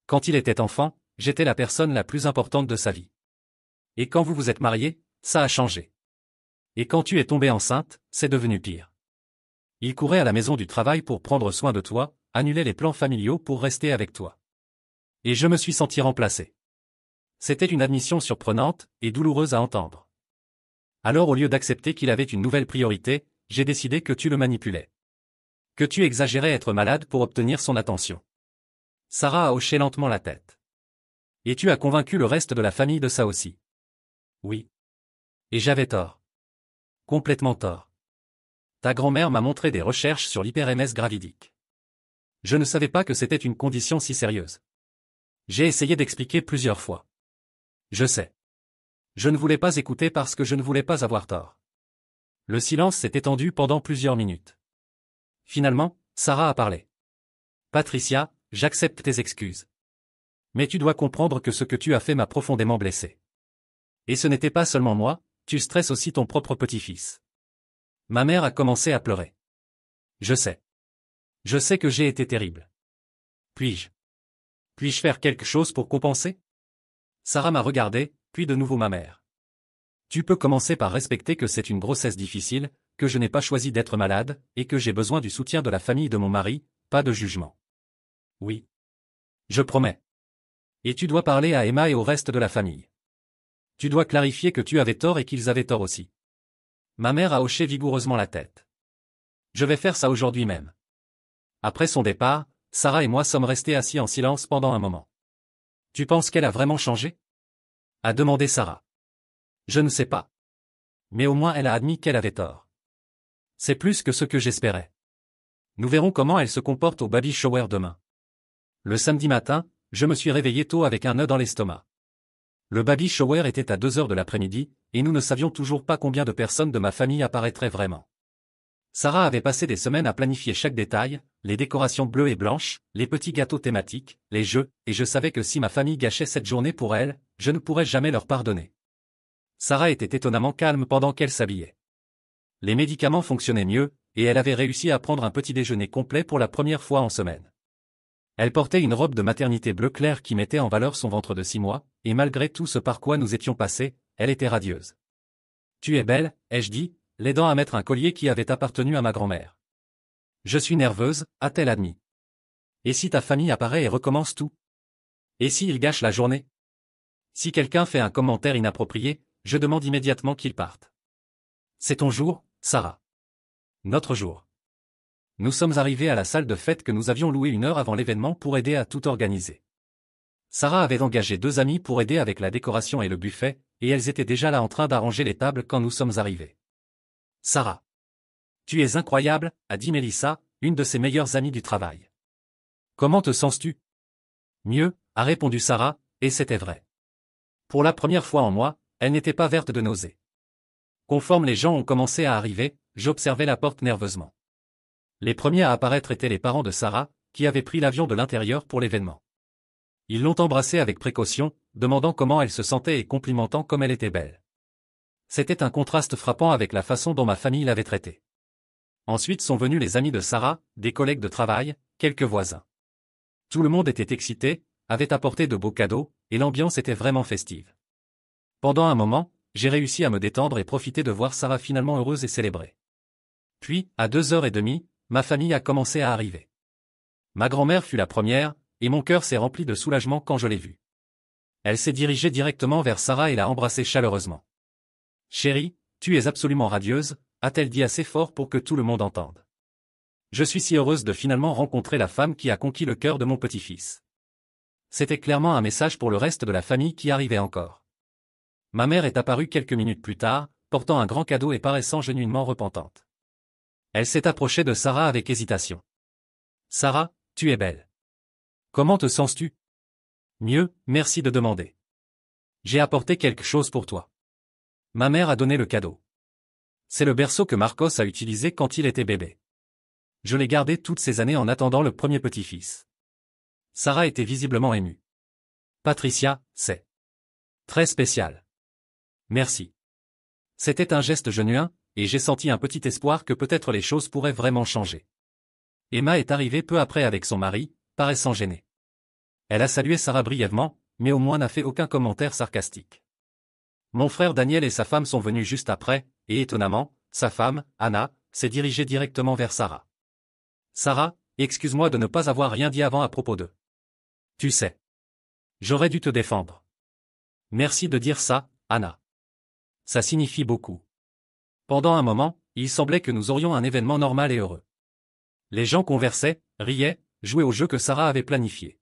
Quand il était enfant, j'étais la personne la plus importante de sa vie. Et quand vous vous êtes mariés, ça a changé. Et quand tu es tombée enceinte, c'est devenu pire. Il courait à la maison du travail pour prendre soin de toi, annulait les plans familiaux pour rester avec toi. Et je me suis senti remplacé. C'était une admission surprenante et douloureuse à entendre. Alors au lieu d'accepter qu'il avait une nouvelle priorité, j'ai décidé que tu le manipulais. Que tu exagérais être malade pour obtenir son attention. Sarah a hoché lentement la tête. Et tu as convaincu le reste de la famille de ça aussi. Oui. Et j'avais tort. Complètement tort. Ta grand-mère m'a montré des recherches sur l'hyper-MS gravidique. Je ne savais pas que c'était une condition si sérieuse. J'ai essayé d'expliquer plusieurs fois. Je sais. Je ne voulais pas écouter parce que je ne voulais pas avoir tort. Le silence s'est étendu pendant plusieurs minutes. Finalement, Sarah a parlé. Patricia, j'accepte tes excuses. Mais tu dois comprendre que ce que tu as fait m'a profondément blessé. Et ce n'était pas seulement moi, tu stresses aussi ton propre petit-fils. Ma mère a commencé à pleurer. Je sais. Je sais que j'ai été terrible. Puis-je faire quelque chose pour compenser? Sarah m'a regardé, puis de nouveau ma mère. Tu peux commencer par respecter que c'est une grossesse difficile, que je n'ai pas choisi d'être malade, et que j'ai besoin du soutien de la famille de mon mari, pas de jugement. Oui. Je promets. Et tu dois parler à Emma et au reste de la famille. Tu dois clarifier que tu avais tort et qu'ils avaient tort aussi. Ma mère a hoché vigoureusement la tête. Je vais faire ça aujourd'hui même. Après son départ, Sarah et moi sommes restés assis en silence pendant un moment. Tu penses qu'elle a vraiment changé? A demandé Sarah. Je ne sais pas. Mais au moins elle a admis qu'elle avait tort. C'est plus que ce que j'espérais. Nous verrons comment elle se comporte au baby shower demain. Le samedi matin, je me suis réveillé tôt avec un nœud dans l'estomac. Le baby shower était à 2 heures de l'après-midi, et nous ne savions toujours pas combien de personnes de ma famille apparaîtraient vraiment. Sarah avait passé des semaines à planifier chaque détail, les décorations bleues et blanches, les petits gâteaux thématiques, les jeux, et je savais que si ma famille gâchait cette journée pour elle, je ne pourrais jamais leur pardonner. Sarah était étonnamment calme pendant qu'elle s'habillait. Les médicaments fonctionnaient mieux, et elle avait réussi à prendre un petit déjeuner complet pour la première fois en semaine. Elle portait une robe de maternité bleu clair qui mettait en valeur son ventre de 6 mois, et malgré tout ce par quoi nous étions passés, elle était radieuse. Tu es belle, ai-je dit, l'aidant à mettre un collier qui avait appartenu à ma grand-mère. Je suis nerveuse, a-t-elle admis. Et si ta famille apparaît et recommence tout? Et si il gâche la journée? Si quelqu'un fait un commentaire inapproprié, je demande immédiatement qu'il parte. C'est ton jour, Sarah. Notre jour. Nous sommes arrivés à la salle de fête que nous avions louée 1 heure avant l'événement pour aider à tout organiser. Sarah avait engagé 2 amis pour aider avec la décoration et le buffet, et elles étaient déjà là en train d'arranger les tables quand nous sommes arrivés. Sarah. Tu es incroyable, a dit Mélissa, une de ses meilleures amies du travail. Comment te sens-tu? Mieux, a répondu Sarah, et c'était vrai. Pour la première fois en moi, elle n'était pas verte de nausée. Conforme les gens ont commencé à arriver, j'observais la porte nerveusement. Les premiers à apparaître étaient les parents de Sarah, qui avaient pris l'avion de l'intérieur pour l'événement. Ils l'ont embrassée avec précaution, demandant comment elle se sentait et complimentant comme elle était belle. C'était un contraste frappant avec la façon dont ma famille l'avait traitée. Ensuite sont venus les amis de Sarah, des collègues de travail, quelques voisins. Tout le monde était excité, avait apporté de beaux cadeaux, et l'ambiance était vraiment festive. Pendant un moment, j'ai réussi à me détendre et profiter de voir Sarah finalement heureuse et célébrée. Puis, à 2h30, ma famille a commencé à arriver. Ma grand-mère fut la première, et mon cœur s'est rempli de soulagement quand je l'ai vue. Elle s'est dirigée directement vers Sarah et l'a embrassée chaleureusement. « Chérie, tu es absolument radieuse », a-t-elle dit assez fort pour que tout le monde entende. Je suis si heureuse de finalement rencontrer la femme qui a conquis le cœur de mon petit-fils. C'était clairement un message pour le reste de la famille qui arrivait encore. Ma mère est apparue quelques minutes plus tard, portant un grand cadeau et paraissant genuinement repentante. Elle s'est approchée de Sarah avec hésitation. « Sarah, tu es belle. Comment te sens-tu ? » « Mieux, merci de demander. J'ai apporté quelque chose pour toi. » Ma mère a donné le cadeau. C'est le berceau que Marcos a utilisé quand il était bébé. Je l'ai gardé toutes ces années en attendant le premier petit-fils. Sarah était visiblement émue. Patricia, c'est très spécial. Merci. C'était un geste genuin, et j'ai senti un petit espoir que peut-être les choses pourraient vraiment changer. Emma est arrivée peu après avec son mari, paraissant gênée. Elle a salué Sarah brièvement, mais au moins n'a fait aucun commentaire sarcastique. Mon frère Daniel et sa femme sont venus juste après, et étonnamment, sa femme, Anna, s'est dirigée directement vers Sarah. « Sarah, excuse-moi de ne pas avoir rien dit avant à propos d'eux. Tu sais. J'aurais dû te défendre. Merci de dire ça, Anna. Ça signifie beaucoup. » Pendant un moment, il semblait que nous aurions un événement normal et heureux. Les gens conversaient, riaient, jouaient au jeu que Sarah avait planifié.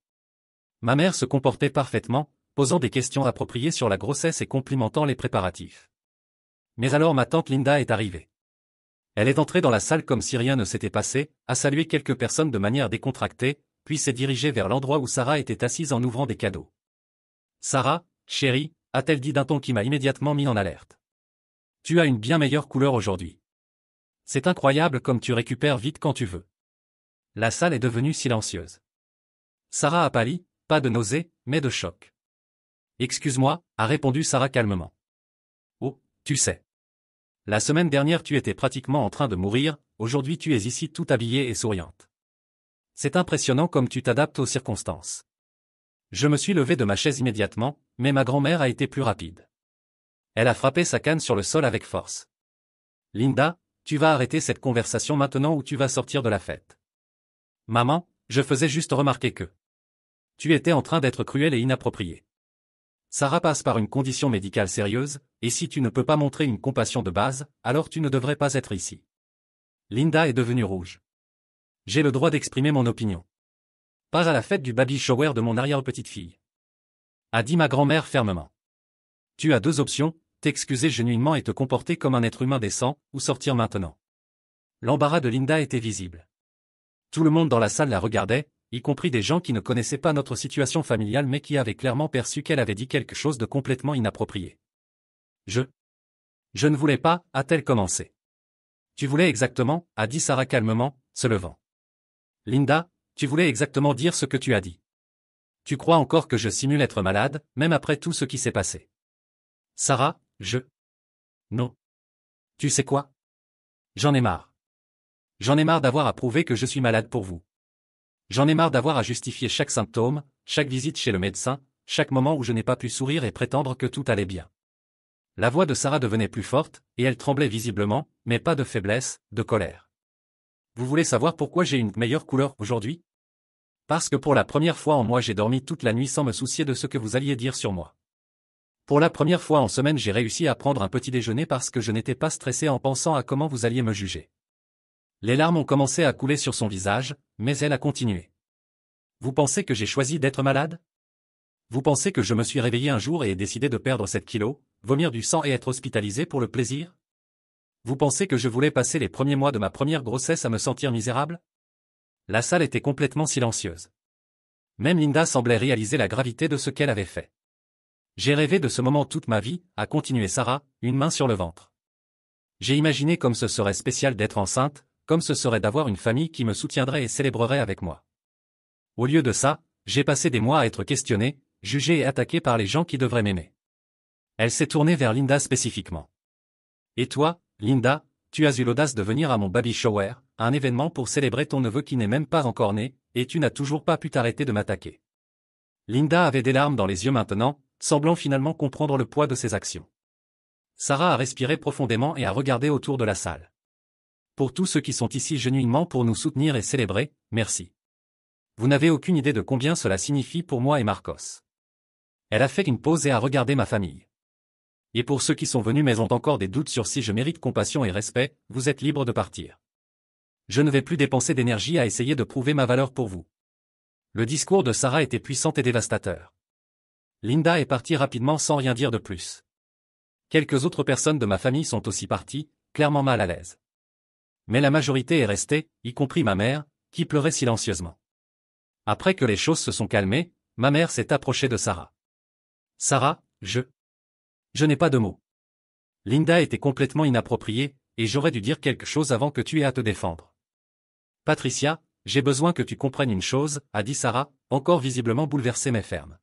Ma mère se comportait parfaitement, posant des questions appropriées sur la grossesse et complimentant les préparatifs. Mais alors ma tante Linda est arrivée. Elle est entrée dans la salle comme si rien ne s'était passé, a salué quelques personnes de manière décontractée, puis s'est dirigée vers l'endroit où Sarah était assise en ouvrant des cadeaux. « Sarah, chérie », a-t-elle dit d'un ton qui m'a immédiatement mis en alerte. « Tu as une bien meilleure couleur aujourd'hui. C'est incroyable comme tu récupères vite quand tu veux. » La salle est devenue silencieuse. Sarah a pâli, pas de nausée, mais de choc. « Excuse-moi », a répondu Sarah calmement. « Oh, tu sais. La semaine dernière tu étais pratiquement en train de mourir, aujourd'hui tu es ici tout habillée et souriante. C'est impressionnant comme tu t'adaptes aux circonstances. » Je me suis levé de ma chaise immédiatement, mais ma grand-mère a été plus rapide. Elle a frappé sa canne sur le sol avec force. « Linda, tu vas arrêter cette conversation maintenant ou tu vas sortir de la fête. »« Maman, je faisais juste remarquer que tu étais en train d'être cruelle et inappropriée. Sarah passe par une condition médicale sérieuse, et si tu ne peux pas montrer une compassion de base, alors tu ne devrais pas être ici. » Linda est devenue rouge. J'ai le droit d'exprimer mon opinion. Pas à la fête du baby shower de mon arrière-petite-fille. A dit ma grand-mère fermement. Tu as deux options, t'excuser genuinement et te comporter comme un être humain décent, ou sortir maintenant. L'embarras de Linda était visible. Tout le monde dans la salle la regardait, y compris des gens qui ne connaissaient pas notre situation familiale mais qui avaient clairement perçu qu'elle avait dit quelque chose de complètement inapproprié. Je ne voulais pas, a-t-elle commencé. Tu voulais exactement, a dit Sarah calmement, se levant. Linda, tu voulais exactement dire ce que tu as dit. Tu crois encore que je simule être malade, même après tout ce qui s'est passé. Sarah, Non. Tu sais quoi? J'en ai marre. J'en ai marre d'avoir à prouver que je suis malade pour vous. J'en ai marre d'avoir à justifier chaque symptôme, chaque visite chez le médecin, chaque moment où je n'ai pas pu sourire et prétendre que tout allait bien. La voix de Sarah devenait plus forte, et elle tremblait visiblement, mais pas de faiblesse, de colère. Vous voulez savoir pourquoi j'ai une meilleure couleur aujourd'hui? Parce que pour la première fois en moi j'ai dormi toute la nuit sans me soucier de ce que vous alliez dire sur moi. Pour la première fois en semaine j'ai réussi à prendre un petit déjeuner parce que je n'étais pas stressé en pensant à comment vous alliez me juger. Les larmes ont commencé à couler sur son visage, mais elle a continué. Vous pensez que j'ai choisi d'être malade? Vous pensez que je me suis réveillé un jour et ai décidé de perdre 7 kilos, vomir du sang et être hospitalisé pour le plaisir? Vous pensez que je voulais passer les premiers mois de ma première grossesse à me sentir misérable? La salle était complètement silencieuse. Même Linda semblait réaliser la gravité de ce qu'elle avait fait. J'ai rêvé de ce moment toute ma vie, a continué Sarah, une main sur le ventre. J'ai imaginé comme ce serait spécial d'être enceinte, comme ce serait d'avoir une famille qui me soutiendrait et célébrerait avec moi. Au lieu de ça, j'ai passé des mois à être questionné, jugée et attaquée par les gens qui devraient m'aimer. Elle s'est tournée vers Linda spécifiquement. Et toi, Linda, tu as eu l'audace de venir à mon baby shower, un événement pour célébrer ton neveu qui n'est même pas encore né, et tu n'as toujours pas pu t'arrêter de m'attaquer. Linda avait des larmes dans les yeux maintenant, semblant finalement comprendre le poids de ses actions. Sarah a respiré profondément et a regardé autour de la salle. Pour tous ceux qui sont ici genuinement pour nous soutenir et célébrer, merci. Vous n'avez aucune idée de combien cela signifie pour moi et Marcos. Elle a fait une pause et a regardé ma famille. Et pour ceux qui sont venus mais ont encore des doutes sur si je mérite compassion et respect, vous êtes libres de partir. Je ne vais plus dépenser d'énergie à essayer de prouver ma valeur pour vous. Le discours de Sarah était puissant et dévastateur. Linda est partie rapidement sans rien dire de plus. Quelques autres personnes de ma famille sont aussi parties, clairement mal à l'aise. Mais la majorité est restée, y compris ma mère, qui pleurait silencieusement. Après que les choses se sont calmées, ma mère s'est approchée de Sarah. Sarah, je n'ai pas de mots. Linda était complètement inappropriée, et j'aurais dû dire quelque chose avant que tu aies à te défendre. Patricia, j'ai besoin que tu comprennes une chose, a dit Sarah, encore visiblement bouleversée mais ferme.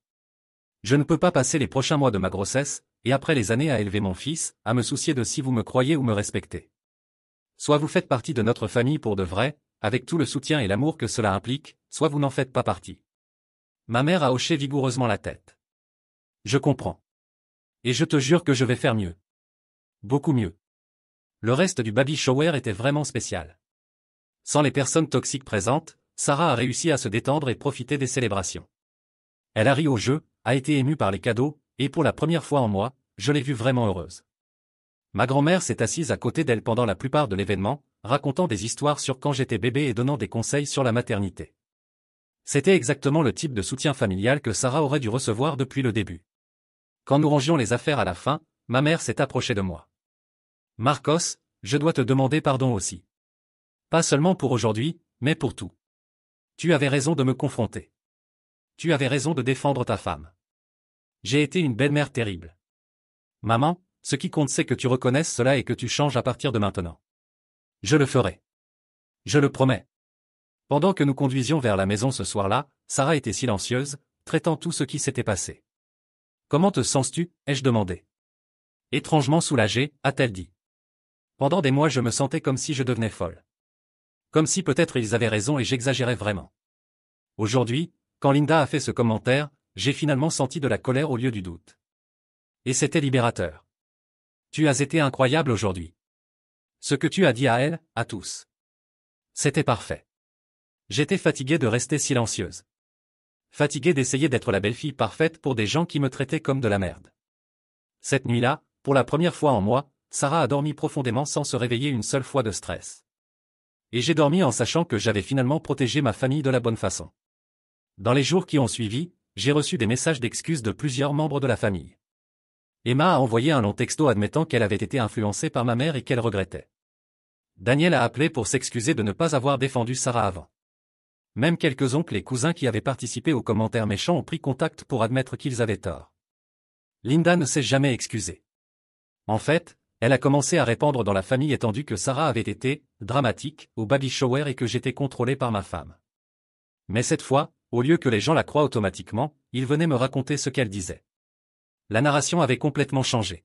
Je ne peux pas passer les prochains mois de ma grossesse, et après les années à élever mon fils, à me soucier de si vous me croyez ou me respectez. Soit vous faites partie de notre famille pour de vrai, avec tout le soutien et l'amour que cela implique, soit vous n'en faites pas partie. Ma mère a hoché vigoureusement la tête. Je comprends. Et je te jure que je vais faire mieux. Beaucoup mieux. Le reste du baby shower était vraiment spécial. Sans les personnes toxiques présentes, Sarah a réussi à se détendre et profiter des célébrations. Elle a ri au jeu, a été émue par les cadeaux, et pour la première fois en moi, je l'ai vue vraiment heureuse. Ma grand-mère s'est assise à côté d'elle pendant la plupart de l'événement, racontant des histoires sur quand j'étais bébé et donnant des conseils sur la maternité. C'était exactement le type de soutien familial que Sarah aurait dû recevoir depuis le début. Quand nous rangions les affaires à la fin, ma mère s'est approchée de moi. Marcos, je dois te demander pardon aussi. Pas seulement pour aujourd'hui, mais pour tout. Tu avais raison de me confronter. Tu avais raison de défendre ta femme. J'ai été une belle-mère terrible. Maman, ce qui compte c'est que tu reconnaisses cela et que tu changes à partir de maintenant. Je le ferai. Je le promets. Pendant que nous conduisions vers la maison ce soir-là, Sarah était silencieuse, traitant tout ce qui s'était passé. Comment te sens-tu, ai-je demandé. Étrangement soulagée, a-t-elle dit. Pendant des mois je me sentais comme si je devenais folle. Comme si peut-être ils avaient raison et j'exagérais vraiment. Aujourd'hui, quand Linda a fait ce commentaire, j'ai finalement senti de la colère au lieu du doute. Et c'était libérateur. Tu as été incroyable aujourd'hui. Ce que tu as dit à elle, à tous. C'était parfait. J'étais fatigué de rester silencieuse. Fatigué d'essayer d'être la belle-fille parfaite pour des gens qui me traitaient comme de la merde. Cette nuit-là, pour la première fois en moi, Sarah a dormi profondément sans se réveiller une seule fois de stress. Et j'ai dormi en sachant que j'avais finalement protégé ma famille de la bonne façon. Dans les jours qui ont suivi, j'ai reçu des messages d'excuses de plusieurs membres de la famille. Emma a envoyé un long texto admettant qu'elle avait été influencée par ma mère et qu'elle regrettait. Daniel a appelé pour s'excuser de ne pas avoir défendu Sarah avant. Même quelques oncles et cousins qui avaient participé aux commentaires méchants ont pris contact pour admettre qu'ils avaient tort. Linda ne s'est jamais excusée. En fait, elle a commencé à répandre dans la famille étendue que Sarah avait été dramatique au baby shower et que j'étais contrôlé par ma femme. Mais cette fois, au lieu que les gens la croient automatiquement, ils venaient me raconter ce qu'elle disait. La narration avait complètement changé.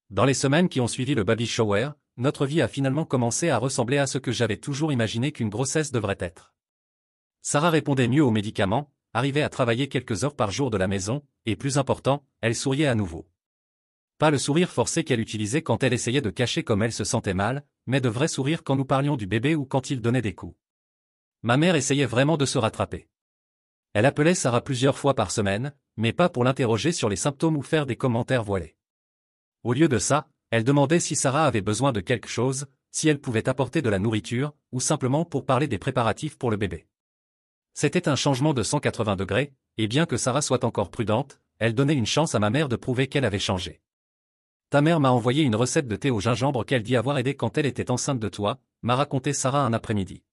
Dans les semaines qui ont suivi le baby shower, notre vie a finalement commencé à ressembler à ce que j'avais toujours imaginé qu'une grossesse devrait être. Sarah répondait mieux aux médicaments, arrivait à travailler quelques heures par jour de la maison, et plus important, elle souriait à nouveau. Pas le sourire forcé qu'elle utilisait quand elle essayait de cacher comme elle se sentait mal, mais de vrais sourires quand nous parlions du bébé ou quand il donnait des coups. Ma mère essayait vraiment de se rattraper. Elle appelait Sarah plusieurs fois par semaine, mais pas pour l'interroger sur les symptômes ou faire des commentaires voilés. Au lieu de ça, elle demandait si Sarah avait besoin de quelque chose, si elle pouvait apporter de la nourriture, ou simplement pour parler des préparatifs pour le bébé. C'était un changement de 180 degrés, et bien que Sarah soit encore prudente, elle donnait une chance à ma mère de prouver qu'elle avait changé. Ta mère m'a envoyé une recette de thé au gingembre qu'elle dit avoir aidé quand elle était enceinte de toi, m'a raconté Sarah un après-midi.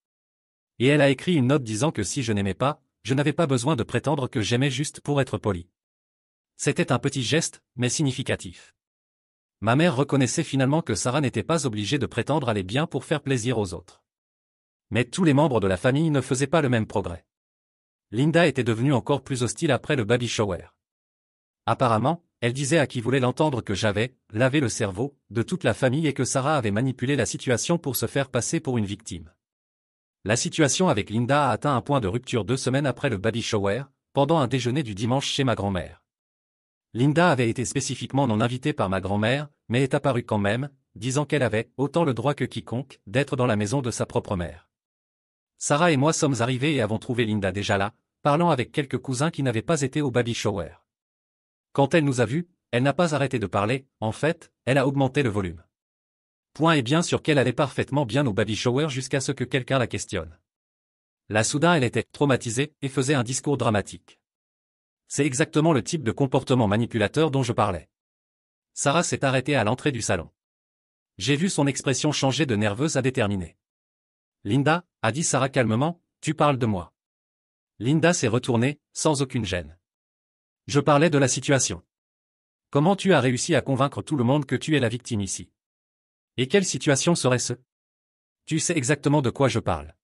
Et elle a écrit une note disant que si je n'aimais pas, je n'avais pas besoin de prétendre que j'aimais juste pour être poli. C'était un petit geste, mais significatif. Ma mère reconnaissait finalement que Sarah n'était pas obligée de prétendre aller bien pour faire plaisir aux autres. Mais tous les membres de la famille ne faisaient pas le même progrès. Linda était devenue encore plus hostile après le baby shower. Apparemment, elle disait à qui voulait l'entendre que j'avais lavé le cerveau de toute la famille et que Sarah avait manipulé la situation pour se faire passer pour une victime. La situation avec Linda a atteint un point de rupture 2 semaines après le baby shower, pendant un déjeuner du dimanche chez ma grand-mère. Linda avait été spécifiquement non invitée par ma grand-mère, mais est apparue quand même, disant qu'elle avait autant le droit que quiconque d'être dans la maison de sa propre mère. Sarah et moi sommes arrivés et avons trouvé Linda déjà là, parlant avec quelques cousins qui n'avaient pas été au baby shower. Quand elle nous a vus, elle n'a pas arrêté de parler, en fait, elle a augmenté le volume. Point est bien sûr qu'elle allait parfaitement bien au baby shower jusqu'à ce que quelqu'un la questionne. Là soudain elle était traumatisée et faisait un discours dramatique. C'est exactement le type de comportement manipulateur dont je parlais. Sarah s'est arrêtée à l'entrée du salon. J'ai vu son expression changer de nerveuse à déterminée. Linda, a dit Sarah calmement, tu parles de moi. Linda s'est retournée, sans aucune gêne. Je parlais de la situation. Comment tu as réussi à convaincre tout le monde que tu es la victime ici? Et quelle situation serait-ce? Tu sais exactement de quoi je parle.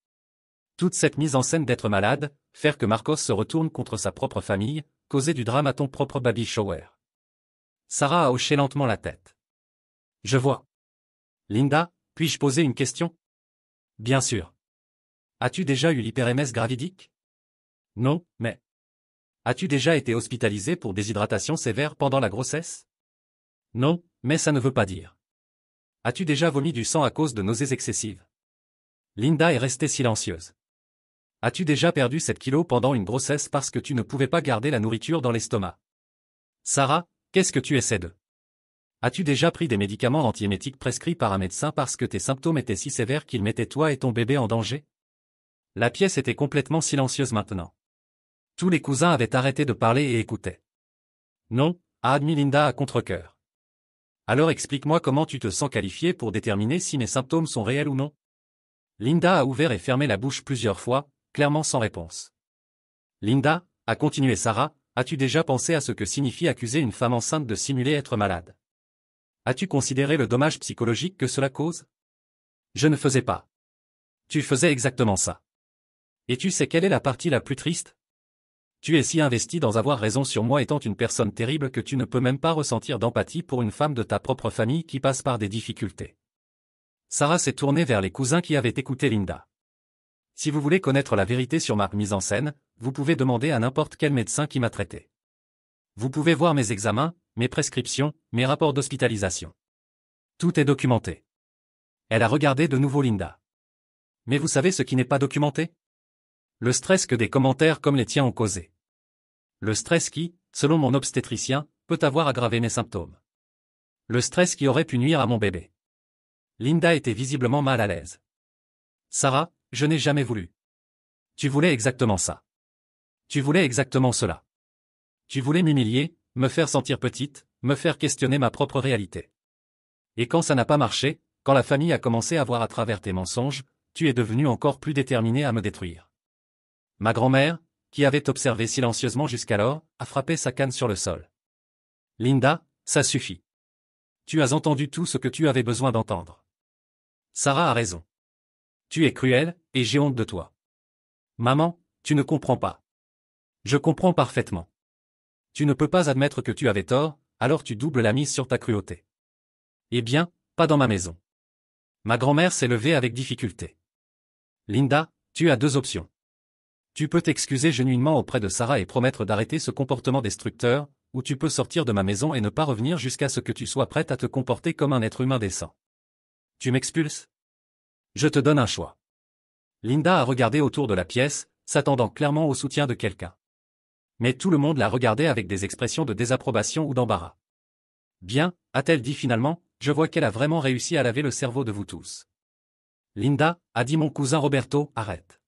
Toute cette mise en scène d'être malade, faire que Marcos se retourne contre sa propre famille, causer du drame à ton propre baby shower. Sarah a hoché lentement la tête. Je vois. Linda, puis-je poser une question? Bien sûr. As-tu déjà eu l'hyperémèse gravidique? Non, mais... As-tu déjà été hospitalisé pour déshydratation sévère pendant la grossesse? Non, mais ça ne veut pas dire. As-tu déjà vomi du sang à cause de nausées excessives? Linda est restée silencieuse. As-tu déjà perdu 7 kilos pendant une grossesse parce que tu ne pouvais pas garder la nourriture dans l'estomac? Sarah, qu'est-ce que tu essaies de? As-tu déjà pris des médicaments antiémétiques prescrits par un médecin parce que tes symptômes étaient si sévères qu'ils mettaient toi et ton bébé en danger? La pièce était complètement silencieuse maintenant. Tous les cousins avaient arrêté de parler et écoutaient. Non, a admis Linda à contre-cœur. Alors explique-moi comment tu te sens qualifié pour déterminer si mes symptômes sont réels ou non. Linda a ouvert et fermé la bouche plusieurs fois, clairement sans réponse. Linda, a continué Sarah, as-tu déjà pensé à ce que signifie accuser une femme enceinte de simuler être malade? As-tu considéré le dommage psychologique que cela cause? Je ne faisais pas. Tu faisais exactement ça. Et tu sais quelle est la partie la plus triste? Tu es si investi dans avoir raison sur moi étant une personne terrible que tu ne peux même pas ressentir d'empathie pour une femme de ta propre famille qui passe par des difficultés. Sarah s'est tournée vers les cousins qui avaient écouté Linda. Si vous voulez connaître la vérité sur ma mise en scène, vous pouvez demander à n'importe quel médecin qui m'a traité. Vous pouvez voir mes examens, mes prescriptions, mes rapports d'hospitalisation. Tout est documenté. Elle a regardé de nouveau Linda. Mais vous savez ce qui n'est pas documenté? Le stress que des commentaires comme les tiens ont causé. Le stress qui, selon mon obstétricien, peut avoir aggravé mes symptômes. Le stress qui aurait pu nuire à mon bébé. Linda était visiblement mal à l'aise. Sarah, je n'ai jamais voulu. Tu voulais exactement ça. Tu voulais exactement cela. Tu voulais m'humilier, me faire sentir petite, me faire questionner ma propre réalité. Et quand ça n'a pas marché, quand la famille a commencé à voir à travers tes mensonges, tu es devenu encore plus déterminé à me détruire. Ma grand-mère, qui avait observé silencieusement jusqu'alors, a frappé sa canne sur le sol. Linda, ça suffit. Tu as entendu tout ce que tu avais besoin d'entendre. Sarah a raison. Tu es cruelle, et j'ai honte de toi. Maman, tu ne comprends pas. Je comprends parfaitement. Tu ne peux pas admettre que tu avais tort, alors tu doubles la mise sur ta cruauté. Eh bien, pas dans ma maison. Ma grand-mère s'est levée avec difficulté. Linda, tu as deux options. Tu peux t'excuser genuinement auprès de Sarah et promettre d'arrêter ce comportement destructeur, ou tu peux sortir de ma maison et ne pas revenir jusqu'à ce que tu sois prête à te comporter comme un être humain décent. Tu m'expulses? Je te donne un choix. Linda a regardé autour de la pièce, s'attendant clairement au soutien de quelqu'un. Mais tout le monde la regardait avec des expressions de désapprobation ou d'embarras. Bien, a-t-elle dit finalement, je vois qu'elle a vraiment réussi à laver le cerveau de vous tous. Linda, a dit mon cousin Roberto, arrête.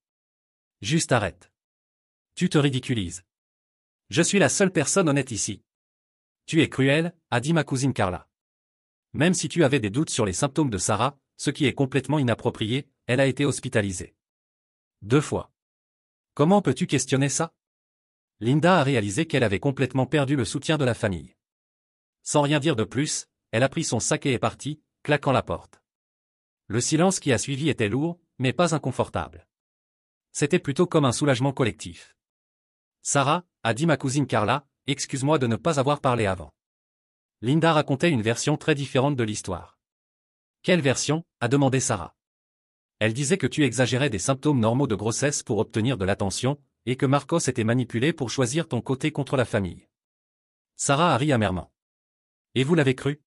Juste arrête. Tu te ridiculises. Je suis la seule personne honnête ici. Tu es cruelle, a dit ma cousine Carla. Même si tu avais des doutes sur les symptômes de Sarah, ce qui est complètement inapproprié, elle a été hospitalisée. 2 fois. Comment peux-tu questionner ça? Linda a réalisé qu'elle avait complètement perdu le soutien de la famille. Sans rien dire de plus, elle a pris son sac et est partie, claquant la porte. Le silence qui a suivi était lourd, mais pas inconfortable. C'était plutôt comme un soulagement collectif. Sarah, a dit ma cousine Carla, excuse-moi de ne pas avoir parlé avant. Linda racontait une version très différente de l'histoire. Quelle version? A demandé Sarah. Elle disait que tu exagérais des symptômes normaux de grossesse pour obtenir de l'attention, et que Marcos était manipulé pour choisir ton côté contre la famille. Sarah a ri amèrement. Et vous l'avez cru?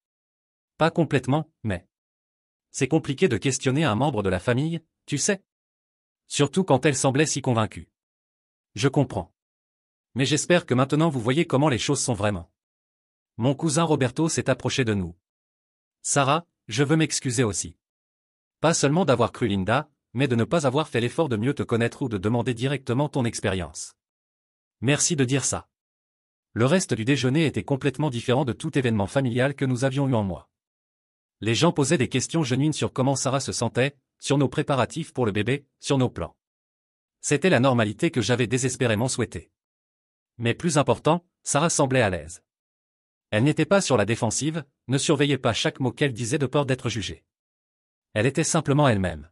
Pas complètement, mais... C'est compliqué de questionner un membre de la famille, tu sais. Surtout quand elle semblait si convaincue. Je comprends. Mais j'espère que maintenant vous voyez comment les choses sont vraiment. Mon cousin Roberto s'est approché de nous. Sarah, je veux m'excuser aussi. Pas seulement d'avoir cru Linda, mais de ne pas avoir fait l'effort de mieux te connaître ou de demander directement ton expérience. Merci de dire ça. Le reste du déjeuner était complètement différent de tout événement familial que nous avions eu en moi. Les gens posaient des questions genuines sur comment Sarah se sentait, sur nos préparatifs pour le bébé, sur nos plans. C'était la normalité que j'avais désespérément souhaitée. Mais plus important, Sarah semblait à l'aise. Elle n'était pas sur la défensive, ne surveillait pas chaque mot qu'elle disait de peur d'être jugée. Elle était simplement elle-même.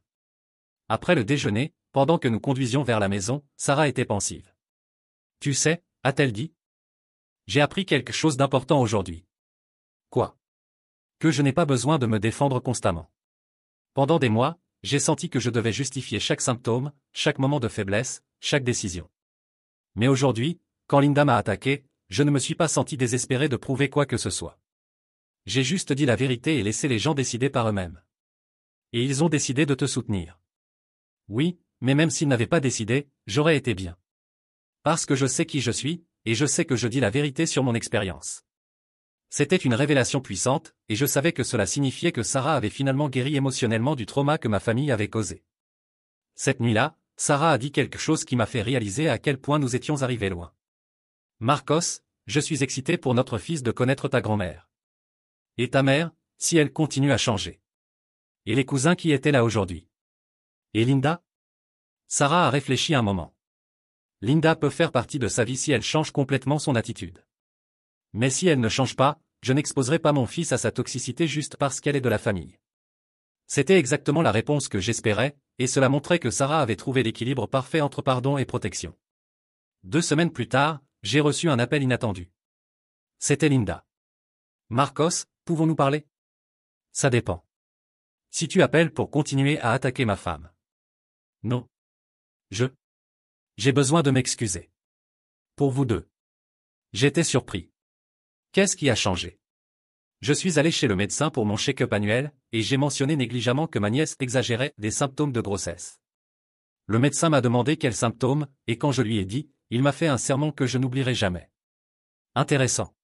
Après le déjeuner, pendant que nous conduisions vers la maison, Sarah était pensive. Tu sais, a-t-elle dit? J'ai appris quelque chose d'important aujourd'hui. Quoi? Que je n'ai pas besoin de me défendre constamment. Pendant des mois, j'ai senti que je devais justifier chaque symptôme, chaque moment de faiblesse, chaque décision. Mais aujourd'hui, quand Linda m'a attaqué, je ne me suis pas senti désespéré de prouver quoi que ce soit. J'ai juste dit la vérité et laissé les gens décider par eux-mêmes. Et ils ont décidé de te soutenir. Oui, mais même s'ils n'avaient pas décidé, j'aurais été bien. Parce que je sais qui je suis, et je sais que je dis la vérité sur mon expérience. C'était une révélation puissante, et je savais que cela signifiait que Sarah avait finalement guéri émotionnellement du trauma que ma famille avait causé. Cette nuit-là, Sarah a dit quelque chose qui m'a fait réaliser à quel point nous étions arrivés loin. Marcos, je suis excité pour notre fils de connaître ta grand-mère. Et ta mère, si elle continue à changer. Et les cousins qui étaient là aujourd'hui. Et Linda? Sarah a réfléchi un moment. Linda peut faire partie de sa vie si elle change complètement son attitude. Mais si elle ne change pas, je n'exposerai pas mon fils à sa toxicité juste parce qu'elle est de la famille. C'était exactement la réponse que j'espérais, et cela montrait que Sarah avait trouvé l'équilibre parfait entre pardon et protection. 2 semaines plus tard, j'ai reçu un appel inattendu. C'était Linda. Marcos, pouvons-nous parler? Ça dépend. Si tu appelles pour continuer à attaquer ma femme. Non. J'ai besoin de m'excuser. Pour vous deux. J'étais surpris. Qu'est-ce qui a changé? Je suis allé chez le médecin pour mon check-up annuel, et j'ai mentionné négligemment que ma nièce exagérait des symptômes de grossesse. Le médecin m'a demandé quels symptômes, et quand je lui ai dit, il m'a fait un sermon que je n'oublierai jamais. Intéressant.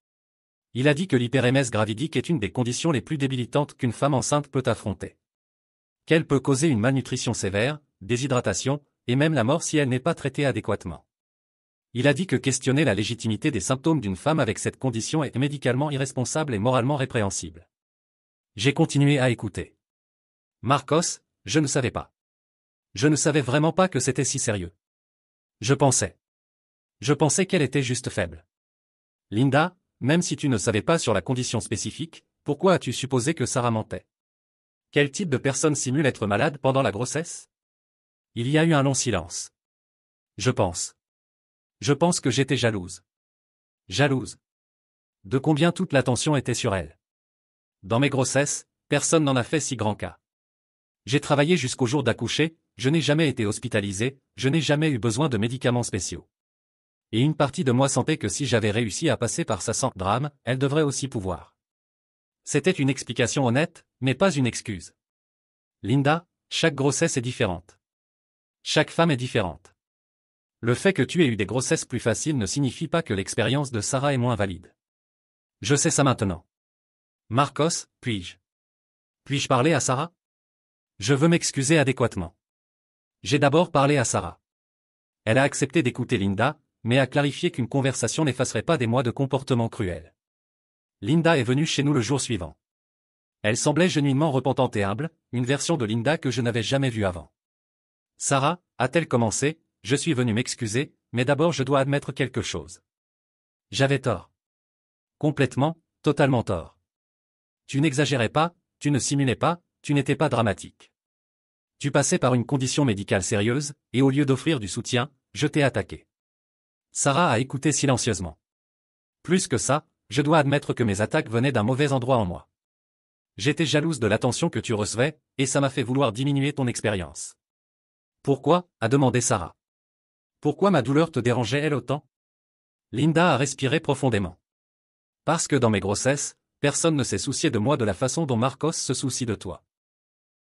Il a dit que l'hyperémèse gravidique est une des conditions les plus débilitantes qu'une femme enceinte peut affronter. Qu'elle peut causer une malnutrition sévère, déshydratation, et même la mort si elle n'est pas traitée adéquatement. Il a dit que questionner la légitimité des symptômes d'une femme avec cette condition est médicalement irresponsable et moralement répréhensible. J'ai continué à écouter. Marcos, je ne savais pas. Je ne savais vraiment pas que c'était si sérieux. Je pensais qu'elle était juste faible. Linda, même si tu ne savais pas sur la condition spécifique, pourquoi as-tu supposé que Sarah mentait? Quel type de personne simule être malade pendant la grossesse? Il y a eu un long silence. Je pense que j'étais jalouse. Jalouse. De combien toute l'attention était sur elle. Dans mes grossesses, personne n'en a fait si grand cas. J'ai travaillé jusqu'au jour d'accoucher, je n'ai jamais été hospitalisé, je n'ai jamais eu besoin de médicaments spéciaux. Et une partie de moi sentait que si j'avais réussi à passer par ça sans drame, elle devrait aussi pouvoir. C'était une explication honnête, mais pas une excuse. Linda, chaque grossesse est différente. Chaque femme est différente. Le fait que tu aies eu des grossesses plus faciles ne signifie pas que l'expérience de Sarah est moins valide. Je sais ça maintenant. Marcos, puis-je parler à Sarah? Je veux m'excuser adéquatement. J'ai d'abord parlé à Sarah. Elle a accepté d'écouter Linda, mais a clarifié qu'une conversation n'effacerait pas des mois de comportement cruel. Linda est venue chez nous le jour suivant. Elle semblait genuinement repentante et humble, une version de Linda que je n'avais jamais vue avant. Sarah, a-t-elle commencé, je suis venue m'excuser, mais d'abord je dois admettre quelque chose. J'avais tort. Complètement, totalement tort. Tu n'exagérais pas, tu ne simulais pas, tu n'étais pas dramatique. Tu passais par une condition médicale sérieuse, et au lieu d'offrir du soutien, je t'ai attaqué. Sarah a écouté silencieusement. Plus que ça, je dois admettre que mes attaques venaient d'un mauvais endroit en moi. J'étais jalouse de l'attention que tu recevais, et ça m'a fait vouloir diminuer ton expérience. Pourquoi, a demandé Sarah. Pourquoi ma douleur te dérangeait elle autant? Linda a respiré profondément. Parce que dans mes grossesses, personne ne s'est soucié de moi de la façon dont Marcos se soucie de toi.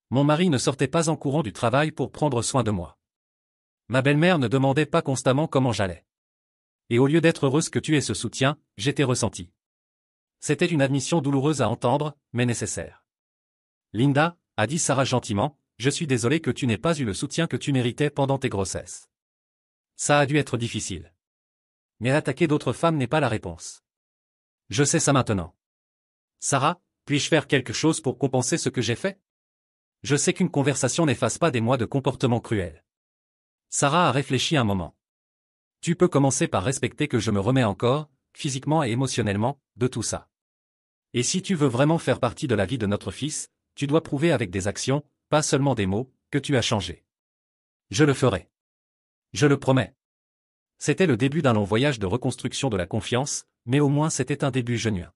Mon mari ne sortait pas en courant du travail pour prendre soin de moi. Ma belle-mère ne demandait pas constamment comment j'allais. Et au lieu d'être heureuse que tu aies ce soutien, j'étais ressentie. C'était une admission douloureuse à entendre, mais nécessaire. Linda, a dit Sarah gentiment, je suis désolée que tu n'aies pas eu le soutien que tu méritais pendant tes grossesses. Ça a dû être difficile. Mais attaquer d'autres femmes n'est pas la réponse. Je sais ça maintenant. Sarah, puis-je faire quelque chose pour compenser ce que j'ai fait? Je sais qu'une conversation n'efface pas des mois de comportement cruel. Sarah a réfléchi un moment. Tu peux commencer par respecter que je me remets encore, physiquement et émotionnellement, de tout ça. Et si tu veux vraiment faire partie de la vie de notre fils, tu dois prouver avec des actions, pas seulement des mots, que tu as changé. Je le ferai. Je le promets. C'était le début d'un long voyage de reconstruction de la confiance, mais au moins c'était un début genuin.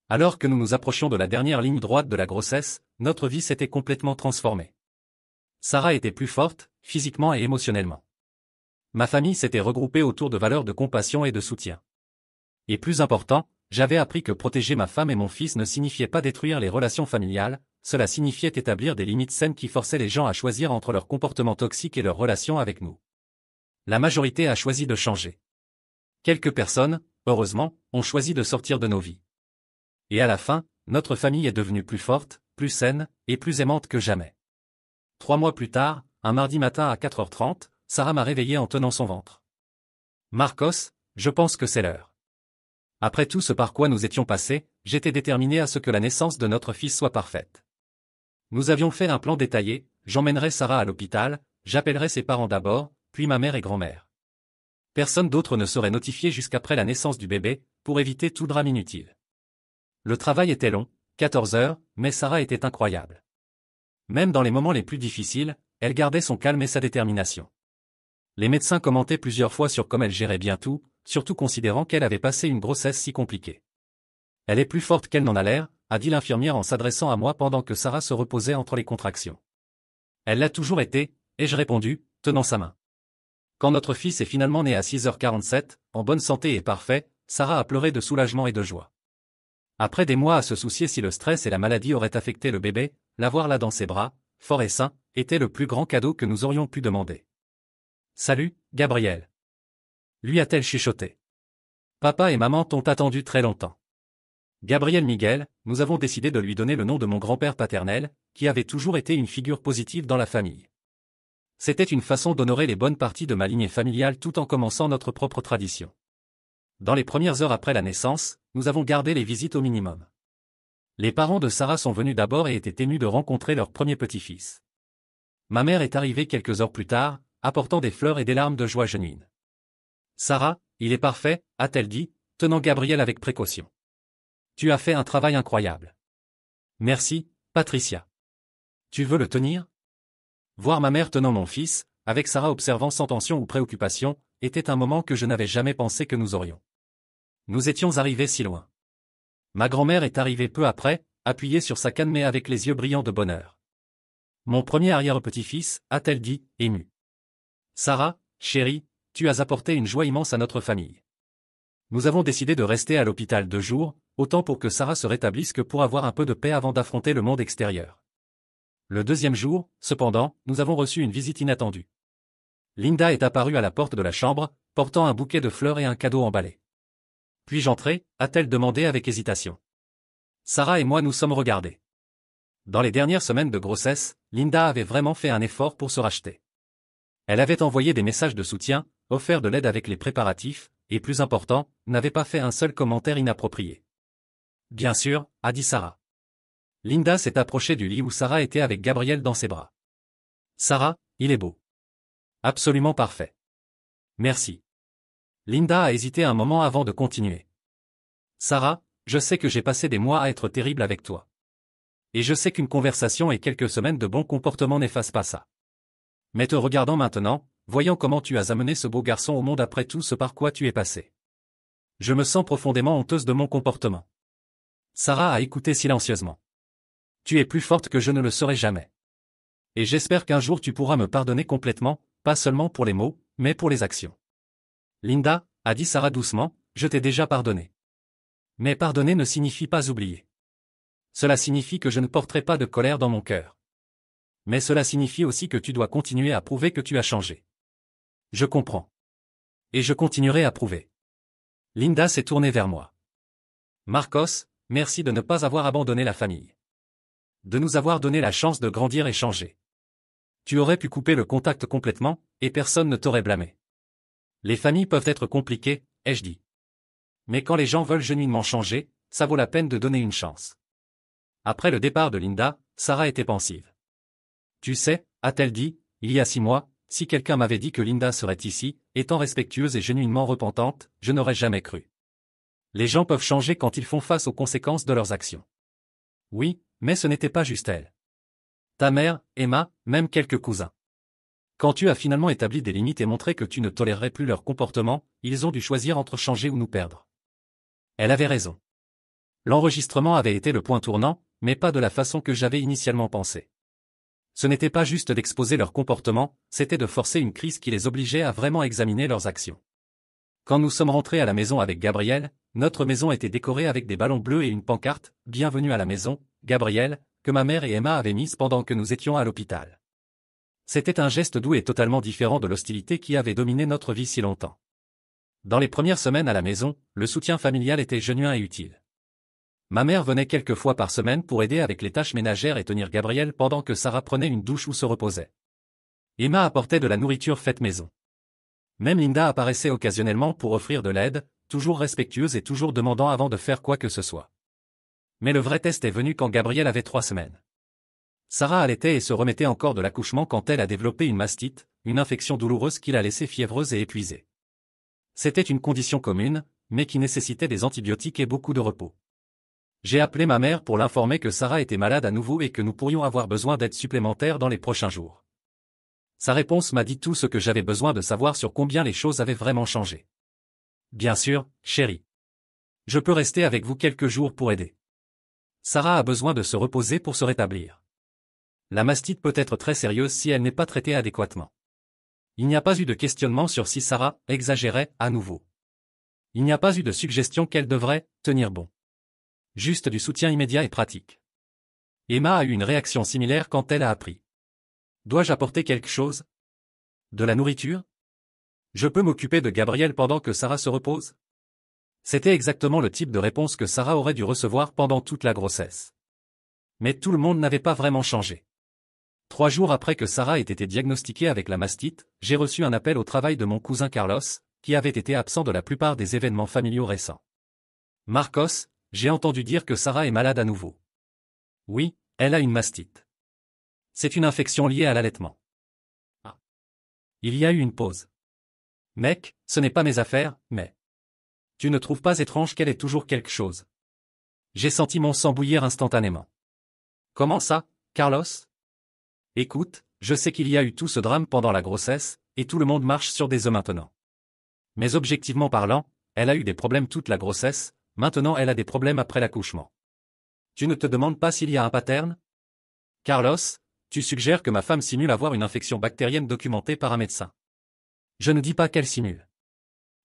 Alors que nous nous approchions de la dernière ligne droite de la grossesse, notre vie s'était complètement transformée. Sarah était plus forte, physiquement et émotionnellement. Ma famille s'était regroupée autour de valeurs de compassion et de soutien. Et plus important, j'avais appris que protéger ma femme et mon fils ne signifiait pas détruire les relations familiales, cela signifiait établir des limites saines qui forçaient les gens à choisir entre leur comportement toxique et leur relation avec nous. La majorité a choisi de changer. Quelques personnes, heureusement, ont choisi de sortir de nos vies. Et à la fin, notre famille est devenue plus forte, plus saine, et plus aimante que jamais. 3 mois plus tard, un mardi matin à 4h30, Sarah m'a réveillé en tenant son ventre. Marcos, je pense que c'est l'heure. Après tout ce par quoi nous étions passés, j'étais déterminé à ce que la naissance de notre fils soit parfaite. Nous avions fait un plan détaillé, j'emmènerai Sarah à l'hôpital, j'appellerai ses parents d'abord, puis ma mère et grand-mère. Personne d'autre ne serait notifié jusqu'après la naissance du bébé, pour éviter tout drame inutile. Le travail était long, 14 heures, mais Sarah était incroyable. Même dans les moments les plus difficiles, elle gardait son calme et sa détermination. Les médecins commentaient plusieurs fois sur comment elle gérait bien tout, surtout considérant qu'elle avait passé une grossesse si compliquée. Elle est plus forte qu'elle n'en a l'air, a dit l'infirmière en s'adressant à moi pendant que Sarah se reposait entre les contractions. Elle l'a toujours été, ai-je répondu, tenant sa main. Quand notre fils est finalement né à 6h47, en bonne santé et parfait, Sarah a pleuré de soulagement et de joie. Après des mois à se soucier si le stress et la maladie auraient affecté le bébé, l'avoir là dans ses bras, fort et sain, était le plus grand cadeau que nous aurions pu demander. Salut, Gabriel. Lui a-t-elle chuchoté. Papa et maman t'ont attendu très longtemps. Gabriel Miguel, nous avons décidé de lui donner le nom de mon grand-père paternel, qui avait toujours été une figure positive dans la famille. C'était une façon d'honorer les bonnes parties de ma lignée familiale tout en commençant notre propre tradition. Dans les premières heures après la naissance, nous avons gardé les visites au minimum. Les parents de Sarah sont venus d'abord et étaient émus de rencontrer leur premier petit-fils. Ma mère est arrivée quelques heures plus tard, apportant des fleurs et des larmes de joie genuine. Sarah, il est parfait, a-t-elle dit, tenant Gabriel avec précaution. Tu as fait un travail incroyable. Merci, Patricia. Tu veux le tenir? Voir ma mère tenant mon fils, avec Sarah observant sans tension ou préoccupation, était un moment que je n'avais jamais pensé que nous aurions. Nous étions arrivés si loin. Ma grand-mère est arrivée peu après, appuyée sur sa canne mais avec les yeux brillants de bonheur. Mon premier arrière-petit-fils, a-t-elle dit, émue. Sarah, chérie, tu as apporté une joie immense à notre famille. Nous avons décidé de rester à l'hôpital 2 jours, autant pour que Sarah se rétablisse que pour avoir un peu de paix avant d'affronter le monde extérieur. Le 2e jour, cependant, nous avons reçu une visite inattendue. Linda est apparue à la porte de la chambre, portant un bouquet de fleurs et un cadeau emballé. Puis-je entrer, a-t-elle demandé avec hésitation. Sarah et moi nous sommes regardés. Dans les dernières semaines de grossesse, Linda avait vraiment fait un effort pour se racheter. Elle avait envoyé des messages de soutien, offert de l'aide avec les préparatifs, et plus important, n'avait pas fait un seul commentaire inapproprié. Bien sûr, a dit Sarah. Linda s'est approchée du lit où Sarah était avec Gabriel dans ses bras. Sarah, il est beau. Absolument parfait. Merci. Linda a hésité un moment avant de continuer. Sarah, je sais que j'ai passé des mois à être terrible avec toi. Et je sais qu'une conversation et quelques semaines de bon comportement n'effacent pas ça. Mais te regardant maintenant, voyant comment tu as amené ce beau garçon au monde après tout ce par quoi tu es passé. Je me sens profondément honteuse de mon comportement. Sarah a écouté silencieusement. Tu es plus forte que je ne le serai jamais. Et j'espère qu'un jour tu pourras me pardonner complètement, pas seulement pour les mots, mais pour les actions. Linda, a dit Sarah doucement, je t'ai déjà pardonné. Mais pardonner ne signifie pas oublier. Cela signifie que je ne porterai pas de colère dans mon cœur. Mais cela signifie aussi que tu dois continuer à prouver que tu as changé. Je comprends. Et je continuerai à prouver. Linda s'est tournée vers moi. Marcos, merci de ne pas avoir abandonné la famille. De nous avoir donné la chance de grandir et changer. Tu aurais pu couper le contact complètement, et personne ne t'aurait blâmé. Les familles peuvent être compliquées, ai-je dit. Mais quand les gens veulent genuinement changer, ça vaut la peine de donner une chance. Après le départ de Linda, Sarah était pensive. Tu sais, a-t-elle dit, il y a 6 mois, si quelqu'un m'avait dit que Linda serait ici, étant respectueuse et genuinement repentante, je n'aurais jamais cru. Les gens peuvent changer quand ils font face aux conséquences de leurs actions. Oui, mais ce n'était pas juste elle. Ta mère, Emma, même quelques cousins. Quand tu as finalement établi des limites et montré que tu ne tolérerais plus leur comportement, ils ont dû choisir entre changer ou nous perdre. Elle avait raison. L'enregistrement avait été le point tournant, mais pas de la façon que j'avais initialement pensé. Ce n'était pas juste d'exposer leur comportement, c'était de forcer une crise qui les obligeait à vraiment examiner leurs actions. Quand nous sommes rentrés à la maison avec Gabriel, notre maison était décorée avec des ballons bleus et une pancarte « Bienvenue à la maison, Gabriel », que ma mère et Emma avaient mise pendant que nous étions à l'hôpital. C'était un geste doux et totalement différent de l'hostilité qui avait dominé notre vie si longtemps. Dans les premières semaines à la maison, le soutien familial était genuin et utile. Ma mère venait quelques fois par semaine pour aider avec les tâches ménagères et tenir Gabriel pendant que Sarah prenait une douche ou se reposait. Emma apportait de la nourriture faite maison. Même Linda apparaissait occasionnellement pour offrir de l'aide, toujours respectueuse et toujours demandant avant de faire quoi que ce soit. Mais le vrai test est venu quand Gabriel avait 3 semaines. Sarah allaitait et se remettait encore de l'accouchement quand elle a développé une mastite, une infection douloureuse qui l'a laissée fiévreuse et épuisée. C'était une condition commune, mais qui nécessitait des antibiotiques et beaucoup de repos. J'ai appelé ma mère pour l'informer que Sarah était malade à nouveau et que nous pourrions avoir besoin d'aide supplémentaire dans les prochains jours. Sa réponse m'a dit tout ce que j'avais besoin de savoir sur combien les choses avaient vraiment changé. Bien sûr, chérie. Je peux rester avec vous quelques jours pour aider. Sarah a besoin de se reposer pour se rétablir. La mastite peut être très sérieuse si elle n'est pas traitée adéquatement. Il n'y a pas eu de questionnement sur si Sarah exagérait à nouveau. Il n'y a pas eu de suggestion qu'elle devrait tenir bon. Juste du soutien immédiat et pratique. Emma a eu une réaction similaire quand elle a appris. Dois-je apporter quelque chose? De la nourriture? Je peux m'occuper de Gabriel pendant que Sarah se repose? C'était exactement le type de réponse que Sarah aurait dû recevoir pendant toute la grossesse. Mais tout le monde n'avait pas vraiment changé. 3 jours après que Sarah ait été diagnostiquée avec la mastite, j'ai reçu un appel au travail de mon cousin Carlos, qui avait été absent de la plupart des événements familiaux récents. Marcos, j'ai entendu dire que Sarah est malade à nouveau. Oui, elle a une mastite. C'est une infection liée à l'allaitement. Ah. Il y a eu une pause. Mec, ce n'est pas mes affaires, mais... Tu ne trouves pas étrange qu'elle ait toujours quelque chose? J'ai senti mon sang bouillir instantanément. Comment ça, Carlos? Écoute, je sais qu'il y a eu tout ce drame pendant la grossesse, et tout le monde marche sur des œufs maintenant. Mais objectivement parlant, elle a eu des problèmes toute la grossesse, maintenant elle a des problèmes après l'accouchement. Tu ne te demandes pas s'il y a un pattern? Carlos, tu suggères que ma femme simule avoir une infection bactérienne documentée par un médecin. Je ne dis pas qu'elle simule.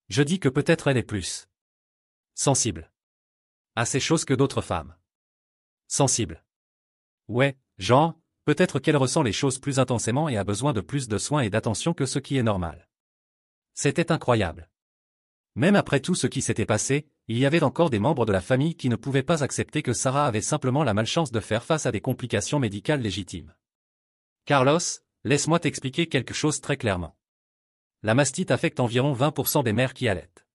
Je dis que peut-être elle est plus sensible à ces choses que d'autres femmes. Sensible. Ouais, genre, peut-être qu'elle ressent les choses plus intensément et a besoin de plus de soins et d'attention que ce qui est normal. C'était incroyable. Même après tout ce qui s'était passé, il y avait encore des membres de la famille qui ne pouvaient pas accepter que Sarah avait simplement la malchance de faire face à des complications médicales légitimes. Carlos, laisse-moi t'expliquer quelque chose très clairement. La mastite affecte environ 20% des mères qui allaitent.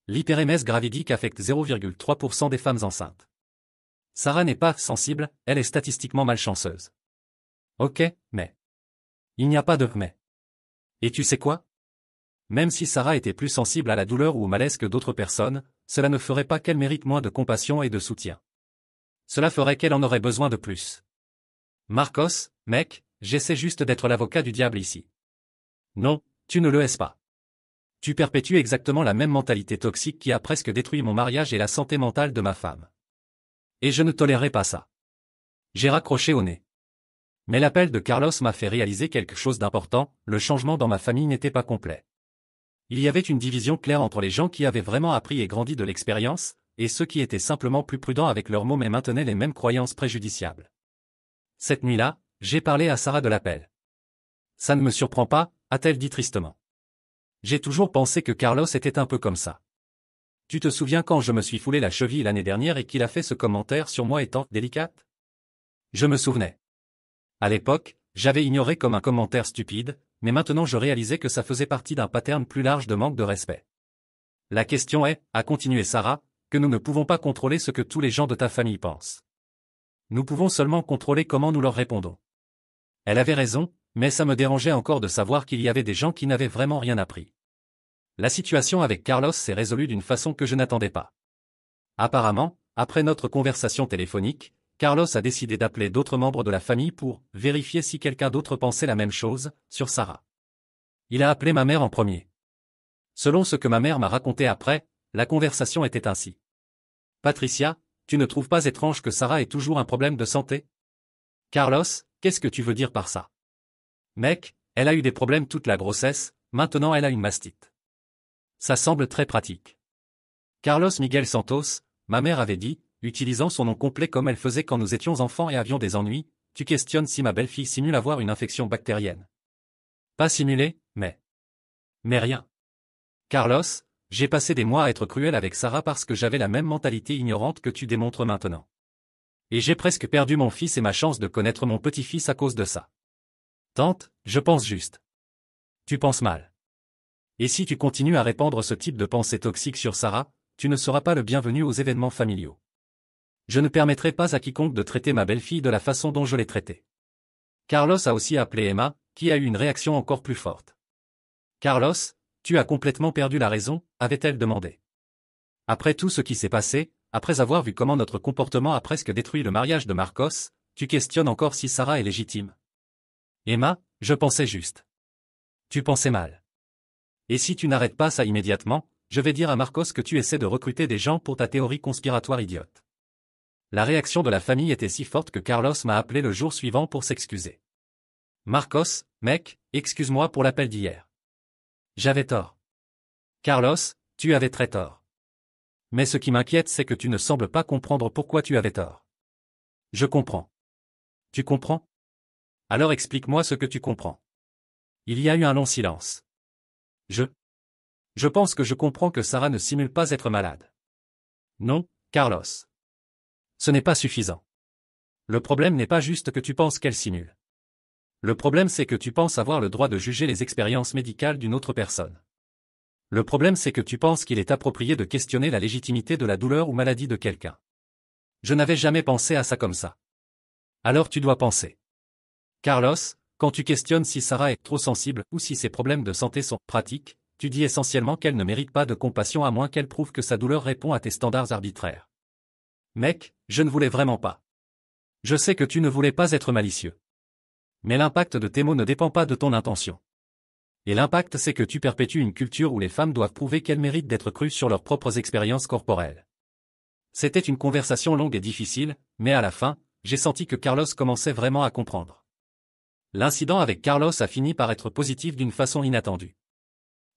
L'hyperémèse gravidique affecte 0,3% des femmes enceintes. Sarah n'est pas sensible, elle est statistiquement malchanceuse. Ok, mais... Il n'y a pas de mais. Et tu sais quoi? Même si Sarah était plus sensible à la douleur ou au malaise que d'autres personnes, cela ne ferait pas qu'elle mérite moins de compassion et de soutien. Cela ferait qu'elle en aurait besoin de plus. Marcos, mec, j'essaie juste d'être l'avocat du diable ici. Non, tu ne le es pas. Tu perpétues exactement la même mentalité toxique qui a presque détruit mon mariage et la santé mentale de ma femme. Et je ne tolérerai pas ça. J'ai raccroché au nez. Mais l'appel de Carlos m'a fait réaliser quelque chose d'important, le changement dans ma famille n'était pas complet. Il y avait une division claire entre les gens qui avaient vraiment appris et grandi de l'expérience, et ceux qui étaient simplement plus prudents avec leurs mots mais maintenaient les mêmes croyances préjudiciables. Cette nuit-là, j'ai parlé à Sarah de l'appel. Ça ne me surprend pas, a-t-elle dit tristement. J'ai toujours pensé que Carlos était un peu comme ça. Tu te souviens quand je me suis foulé la cheville l'année dernière et qu'il a fait ce commentaire sur moi étant délicate? Je me souvenais. À l'époque, j'avais ignoré comme un commentaire stupide, mais maintenant je réalisais que ça faisait partie d'un pattern plus large de manque de respect. La question est, a continué Sarah, que nous ne pouvons pas contrôler ce que tous les gens de ta famille pensent. Nous pouvons seulement contrôler comment nous leur répondons. Elle avait raison, mais ça me dérangeait encore de savoir qu'il y avait des gens qui n'avaient vraiment rien appris. La situation avec Carlos s'est résolue d'une façon que je n'attendais pas. Apparemment, après notre conversation téléphonique, Carlos a décidé d'appeler d'autres membres de la famille pour vérifier si quelqu'un d'autre pensait la même chose sur Sarah. Il a appelé ma mère en premier. Selon ce que ma mère m'a raconté après, la conversation était ainsi. Patricia, tu ne trouves pas étrange que Sarah ait toujours un problème de santé? Carlos, qu'est-ce que tu veux dire par ça? Mec, elle a eu des problèmes toute la grossesse, maintenant elle a une mastite. Ça semble très pratique. Carlos Miguel Santos, ma mère avait dit, utilisant son nom complet comme elle faisait quand nous étions enfants et avions des ennuis, tu questionnes si ma belle-fille simule avoir une infection bactérienne. Pas simulé, mais rien. Carlos, j'ai passé des mois à être cruel avec Sarah parce que j'avais la même mentalité ignorante que tu démontres maintenant. Et j'ai presque perdu mon fils et ma chance de connaître mon petit-fils à cause de ça. Tante, je pense juste. Tu penses mal. Et si tu continues à répandre ce type de pensée toxique sur Sarah, tu ne seras pas le bienvenu aux événements familiaux. Je ne permettrai pas à quiconque de traiter ma belle-fille de la façon dont je l'ai traitée. Carlos a aussi appelé Emma, qui a eu une réaction encore plus forte. Carlos, tu as complètement perdu la raison, avait-elle demandé. Après tout ce qui s'est passé, après avoir vu comment notre comportement a presque détruit le mariage de Marcos, tu questionnes encore si Sarah est légitime. Emma, je pensais juste. Tu pensais mal. Et si tu n'arrêtes pas ça immédiatement, je vais dire à Marcos que tu essaies de recruter des gens pour ta théorie conspiratoire idiote. La réaction de la famille était si forte que Carlos m'a appelé le jour suivant pour s'excuser. Marcos, mec, excuse-moi pour l'appel d'hier. J'avais tort. Carlos, tu avais très tort. Mais ce qui m'inquiète c'est que tu ne sembles pas comprendre pourquoi tu avais tort. Je comprends. Tu comprends? Alors explique-moi ce que tu comprends. Il y a eu un long silence. Je pense que je comprends que Sarah ne simule pas être malade. Non, Carlos. Ce n'est pas suffisant. Le problème n'est pas juste que tu penses qu'elle simule. Le problème c'est que tu penses avoir le droit de juger les expériences médicales d'une autre personne. Le problème c'est que tu penses qu'il est approprié de questionner la légitimité de la douleur ou maladie de quelqu'un. Je n'avais jamais pensé à ça comme ça. Alors tu dois penser. Carlos, quand tu questionnes si Sarah est trop sensible ou si ses problèmes de santé sont pratiques, tu dis essentiellement qu'elle ne mérite pas de compassion à moins qu'elle prouve que sa douleur répond à tes standards arbitraires. Mec, je ne voulais vraiment pas. Je sais que tu ne voulais pas être malicieux. Mais l'impact de tes mots ne dépend pas de ton intention. Et l'impact c'est que tu perpétues une culture où les femmes doivent prouver qu'elles méritent d'être crues sur leurs propres expériences corporelles. C'était une conversation longue et difficile, mais à la fin, j'ai senti que Carlos commençait vraiment à comprendre. L'incident avec Carlos a fini par être positif d'une façon inattendue.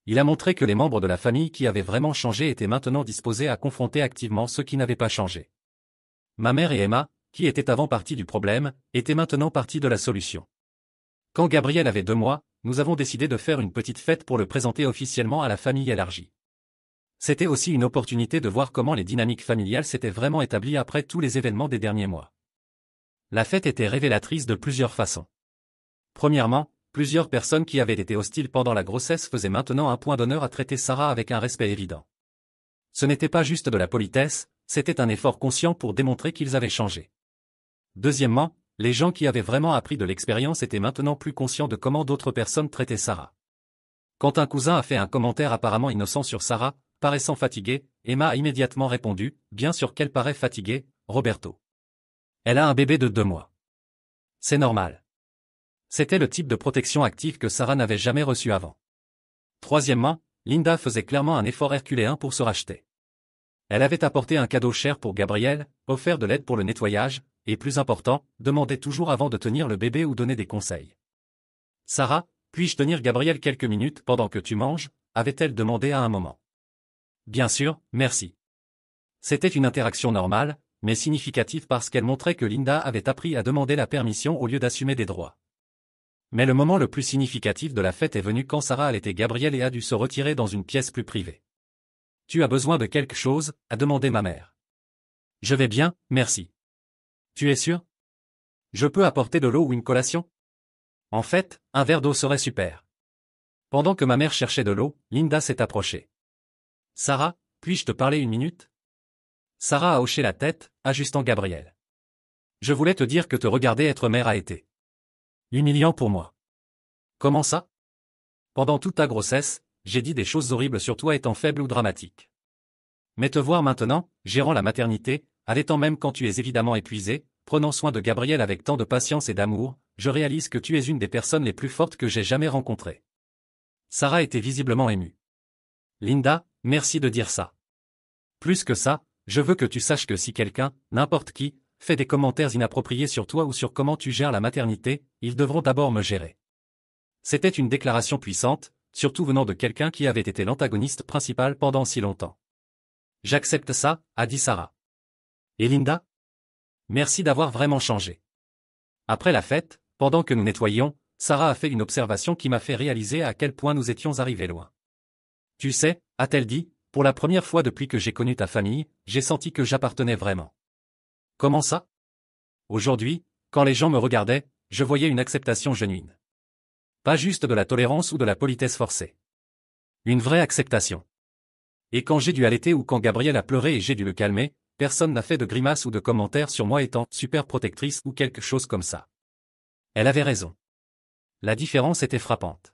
Il a montré que les membres de la famille qui avaient vraiment changé étaient maintenant disposés à confronter activement ceux qui n'avaient pas changé. Ma mère et Emma, qui étaient avant partie du problème, étaient maintenant partie de la solution. Quand Gabriel avait 2 mois, nous avons décidé de faire une petite fête pour le présenter officiellement à la famille élargie. C'était aussi une opportunité de voir comment les dynamiques familiales s'étaient vraiment établies après tous les événements des derniers mois. La fête était révélatrice de plusieurs façons. Premièrement, plusieurs personnes qui avaient été hostiles pendant la grossesse faisaient maintenant un point d'honneur à traiter Sarah avec un respect évident. Ce n'était pas juste de la politesse, c'était un effort conscient pour démontrer qu'ils avaient changé. Deuxièmement, les gens qui avaient vraiment appris de l'expérience étaient maintenant plus conscients de comment d'autres personnes traitaient Sarah. Quand un cousin a fait un commentaire apparemment innocent sur Sarah, paraissant fatiguée, Emma a immédiatement répondu, bien sûr qu'elle paraît fatiguée, Roberto. Elle a un bébé de 2 mois. C'est normal. C'était le type de protection active que Sarah n'avait jamais reçu avant. Troisièmement, Linda faisait clairement un effort herculéen pour se racheter. Elle avait apporté un cadeau cher pour Gabriel, offert de l'aide pour le nettoyage, et plus important, demandait toujours avant de tenir le bébé ou donner des conseils. Sarah, puis-je tenir Gabriel quelques minutes pendant que tu manges, avait-elle demandé à un moment. Bien sûr, merci. C'était une interaction normale, mais significative parce qu'elle montrait que Linda avait appris à demander la permission au lieu d'assumer des droits. Mais le moment le plus significatif de la fête est venu quand Sarah allaitait Gabriel et a dû se retirer dans une pièce plus privée. Tu as besoin de quelque chose, a demandé ma mère. Je vais bien, merci. Tu es sûr? Je peux apporter de l'eau ou une collation? En fait, un verre d'eau serait super. Pendant que ma mère cherchait de l'eau, Linda s'est approchée. Sarah, puis-je te parler une minute? Sarah a hoché la tête, ajustant Gabriel. Je voulais te dire que te regarder être mère a été humiliant pour moi. Comment ça? Pendant toute ta grossesse, j'ai dit des choses horribles sur toi étant faible ou dramatique. Mais te voir maintenant, gérant la maternité, allaitant même quand tu es évidemment épuisé, prenant soin de Gabriel avec tant de patience et d'amour, je réalise que tu es une des personnes les plus fortes que j'ai jamais rencontrées. Sarah était visiblement émue. Linda, merci de dire ça. Plus que ça, je veux que tu saches que si quelqu'un, n'importe qui, fait des commentaires inappropriés sur toi ou sur comment tu gères la maternité, ils devront d'abord me gérer. C'était une déclaration puissante, surtout venant de quelqu'un qui avait été l'antagoniste principal pendant si longtemps. J'accepte ça, a dit Sarah. Et Linda? Merci d'avoir vraiment changé. Après la fête, pendant que nous nettoyions, Sarah a fait une observation qui m'a fait réaliser à quel point nous étions arrivés loin. Tu sais, a-t-elle dit, pour la première fois depuis que j'ai connu ta famille, j'ai senti que j'appartenais vraiment. Comment ça? Aujourd'hui, quand les gens me regardaient, je voyais une acceptation genuine. Pas juste de la tolérance ou de la politesse forcée. Une vraie acceptation. Et quand j'ai dû allaiter ou quand Gabriel a pleuré et j'ai dû le calmer, personne n'a fait de grimaces ou de commentaires sur moi étant super protectrice ou quelque chose comme ça. Elle avait raison. La différence était frappante.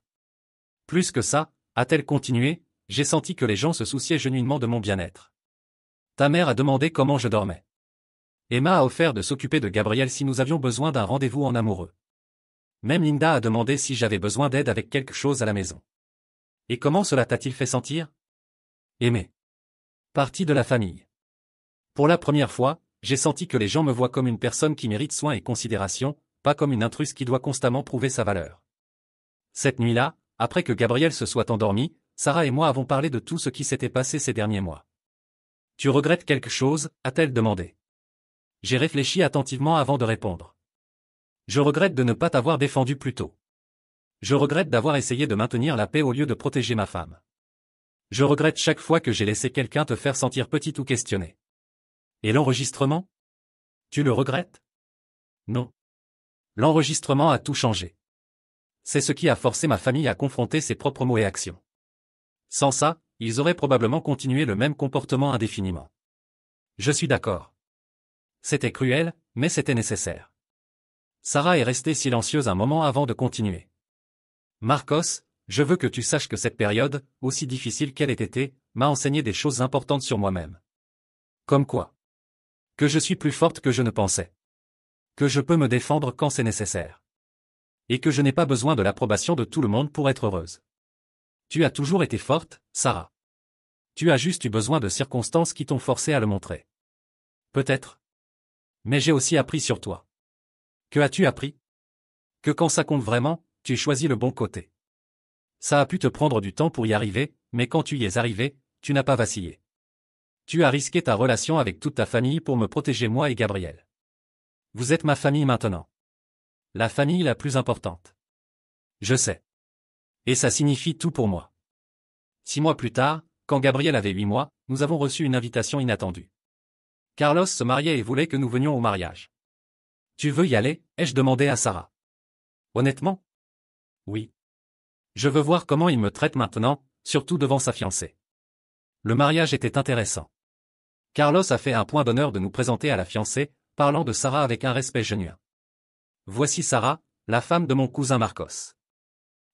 Plus que ça, a-t-elle continué, j'ai senti que les gens se souciaient genuinement de mon bien-être. Ta mère a demandé comment je dormais. Emma a offert de s'occuper de Gabriel si nous avions besoin d'un rendez-vous en amoureux. Même Linda a demandé si j'avais besoin d'aide avec quelque chose à la maison. Et comment cela t'a-t-il fait sentir? Aimé. Partie de la famille. Pour la première fois, j'ai senti que les gens me voient comme une personne qui mérite soin et considération, pas comme une intruse qui doit constamment prouver sa valeur. Cette nuit-là, après que Gabriel se soit endormi, Sarah et moi avons parlé de tout ce qui s'était passé ces derniers mois. Tu regrettes quelque chose, a-t-elle demandé. J'ai réfléchi attentivement avant de répondre. Je regrette de ne pas t'avoir défendu plus tôt. Je regrette d'avoir essayé de maintenir la paix au lieu de protéger ma femme. Je regrette chaque fois que j'ai laissé quelqu'un te faire sentir petite ou questionner. Et l'enregistrement? Tu le regrettes? Non. L'enregistrement a tout changé. C'est ce qui a forcé ma famille à confronter ses propres mots et actions. Sans ça, ils auraient probablement continué le même comportement indéfiniment. Je suis d'accord. C'était cruel, mais c'était nécessaire. Sarah est restée silencieuse un moment avant de continuer. Marcos, je veux que tu saches que cette période, aussi difficile qu'elle ait été, m'a enseigné des choses importantes sur moi-même. Comme quoi? Que je suis plus forte que je ne pensais. Que je peux me défendre quand c'est nécessaire. Et que je n'ai pas besoin de l'approbation de tout le monde pour être heureuse. Tu as toujours été forte, Sarah. Tu as juste eu besoin de circonstances qui t'ont forcé à le montrer. Peut-être. Mais j'ai aussi appris sur toi. Que as-tu appris? Que quand ça compte vraiment, tu choisis le bon côté. Ça a pu te prendre du temps pour y arriver, mais quand tu y es arrivé, tu n'as pas vacillé. Tu as risqué ta relation avec toute ta famille pour me protéger moi et Gabriel. Vous êtes ma famille maintenant. La famille la plus importante. Je sais. Et ça signifie tout pour moi. 6 mois plus tard, quand Gabriel avait 8 mois, nous avons reçu une invitation inattendue. Carlos se mariait et voulait que nous venions au mariage. Tu veux y aller? Ai-je demandé à Sarah. Honnêtement? Oui. Je veux voir comment il me traite maintenant, surtout devant sa fiancée. Le mariage était intéressant. Carlos a fait un point d'honneur de nous présenter à la fiancée, parlant de Sarah avec un respect genuin. Voici Sarah, la femme de mon cousin Marcos.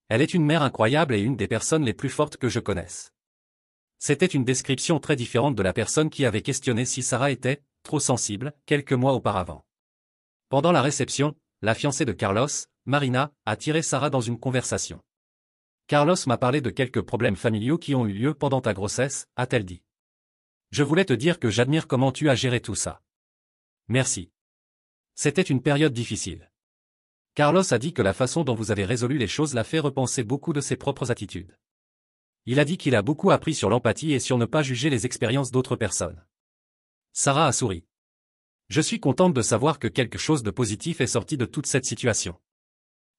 Elle est une mère incroyable et une des personnes les plus fortes que je connaisse. C'était une description très différente de la personne qui avait questionné si Sarah était trop sensible quelques mois auparavant. Pendant la réception, la fiancée de Carlos, Marina, a tiré Sarah dans une conversation. Carlos m'a parlé de quelques problèmes familiaux qui ont eu lieu pendant ta grossesse, a-t-elle dit. Je voulais te dire que j'admire comment tu as géré tout ça. Merci. C'était une période difficile. Carlos a dit que la façon dont vous avez résolu les choses l'a fait repenser beaucoup de ses propres attitudes. Il a dit qu'il a beaucoup appris sur l'empathie et sur ne pas juger les expériences d'autres personnes. Sarah a souri. Je suis contente de savoir que quelque chose de positif est sorti de toute cette situation.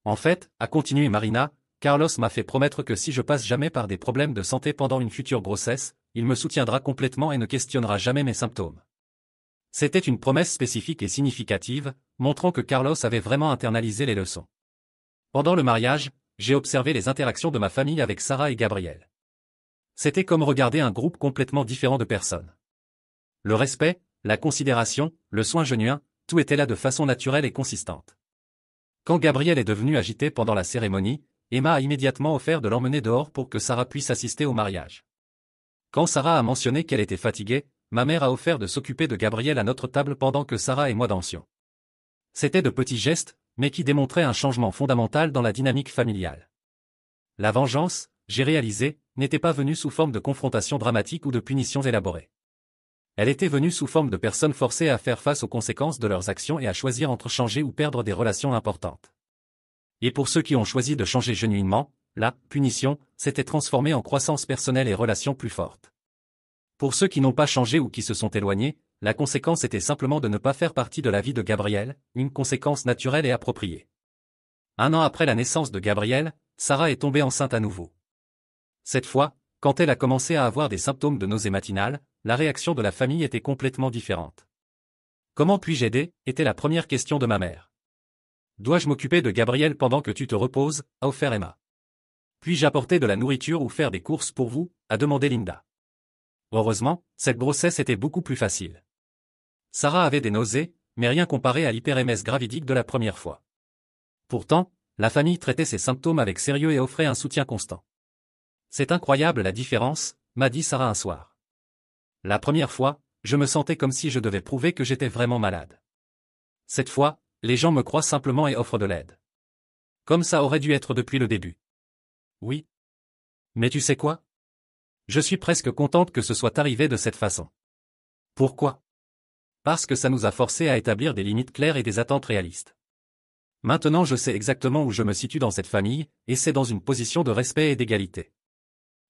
En fait, a continué Marina, Carlos m'a fait promettre que si je passe jamais par des problèmes de santé pendant une future grossesse, il me soutiendra complètement et ne questionnera jamais mes symptômes. C'était une promesse spécifique et significative, montrant que Carlos avait vraiment internalisé les leçons. Pendant le mariage, j'ai observé les interactions de ma famille avec Sarah et Gabriel. C'était comme regarder un groupe complètement différent de personnes. Le respect, la considération, le soin genuin, tout était là de façon naturelle et consistante. Quand Gabriel est devenu agité pendant la cérémonie, Emma a immédiatement offert de l'emmener dehors pour que Sarah puisse assister au mariage. Quand Sarah a mentionné qu'elle était fatiguée, ma mère a offert de s'occuper de Gabriel à notre table pendant que Sarah et moi dansions. C'était de petits gestes, mais qui démontraient un changement fondamental dans la dynamique familiale. La vengeance, j'ai réalisé, n'était pas venue sous forme de confrontation dramatique ou de punitions élaborées. Elle était venue sous forme de personnes forcées à faire face aux conséquences de leurs actions et à choisir entre changer ou perdre des relations importantes. Et pour ceux qui ont choisi de changer genuinement, la punition s'était transformée en croissance personnelle et relations plus fortes. Pour ceux qui n'ont pas changé ou qui se sont éloignés, la conséquence était simplement de ne pas faire partie de la vie de Gabriel, une conséquence naturelle et appropriée. 1 an après la naissance de Gabriel, Sarah est tombée enceinte à nouveau. Cette fois, quand elle a commencé à avoir des symptômes de nausée matinale, la réaction de la famille était complètement différente. Comment puis-je aider, était la première question de ma mère. Dois-je m'occuper de Gabriel pendant que tu te reposes, a offert Emma. Puis-je apporter de la nourriture ou faire des courses pour vous, a demandé Linda. Heureusement, cette grossesse était beaucoup plus facile. Sarah avait des nausées, mais rien comparé à l'hyperémèse gravidique de la première fois. Pourtant, la famille traitait ses symptômes avec sérieux et offrait un soutien constant. C'est incroyable la différence, m'a dit Sarah un soir. La première fois, je me sentais comme si je devais prouver que j'étais vraiment malade. Cette fois, les gens me croient simplement et offrent de l'aide. Comme ça aurait dû être depuis le début. Oui. Mais tu sais quoi? Je suis presque contente que ce soit arrivé de cette façon. Pourquoi? Parce que ça nous a forcés à établir des limites claires et des attentes réalistes. Maintenant je sais exactement où je me situe dans cette famille, et c'est dans une position de respect et d'égalité.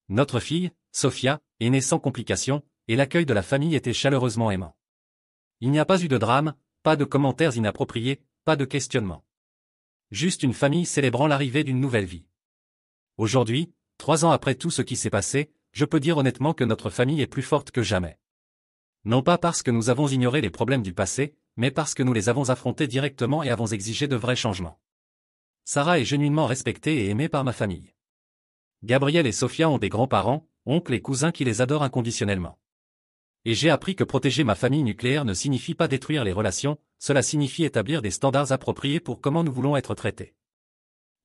Notre fille, Sophia, est née sans complications, et l'accueil de la famille était chaleureusement aimant. Il n'y a pas eu de drame, pas de commentaires inappropriés, pas de questionnements. Juste une famille célébrant l'arrivée d'une nouvelle vie. Aujourd'hui, 3 ans après tout ce qui s'est passé, je peux dire honnêtement que notre famille est plus forte que jamais. Non pas parce que nous avons ignoré les problèmes du passé, mais parce que nous les avons affrontés directement et avons exigé de vrais changements. Sarah est genuinement respectée et aimée par ma famille. Gabriel et Sophia ont des grands-parents, oncles et cousins qui les adorent inconditionnellement. Et j'ai appris que protéger ma famille nucléaire ne signifie pas détruire les relations, cela signifie établir des standards appropriés pour comment nous voulons être traités.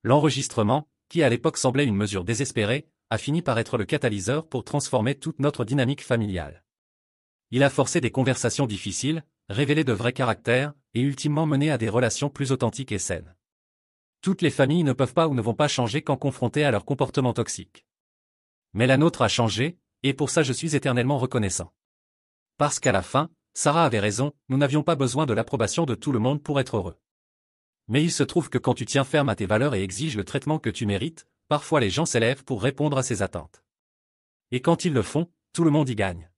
L'enregistrement, qui à l'époque semblait une mesure désespérée, a fini par être le catalyseur pour transformer toute notre dynamique familiale. Il a forcé des conversations difficiles, révélé de vrais caractères, et ultimement mené à des relations plus authentiques et saines. Toutes les familles ne peuvent pas ou ne vont pas changer quand confrontées à leur comportement toxique. Mais la nôtre a changé, et pour ça je suis éternellement reconnaissant. Parce qu'à la fin, Sarah avait raison, nous n'avions pas besoin de l'approbation de tout le monde pour être heureux. Mais il se trouve que quand tu tiens ferme à tes valeurs et exiges le traitement que tu mérites, parfois les gens s'élèvent pour répondre à ces attentes. Et quand ils le font, tout le monde y gagne.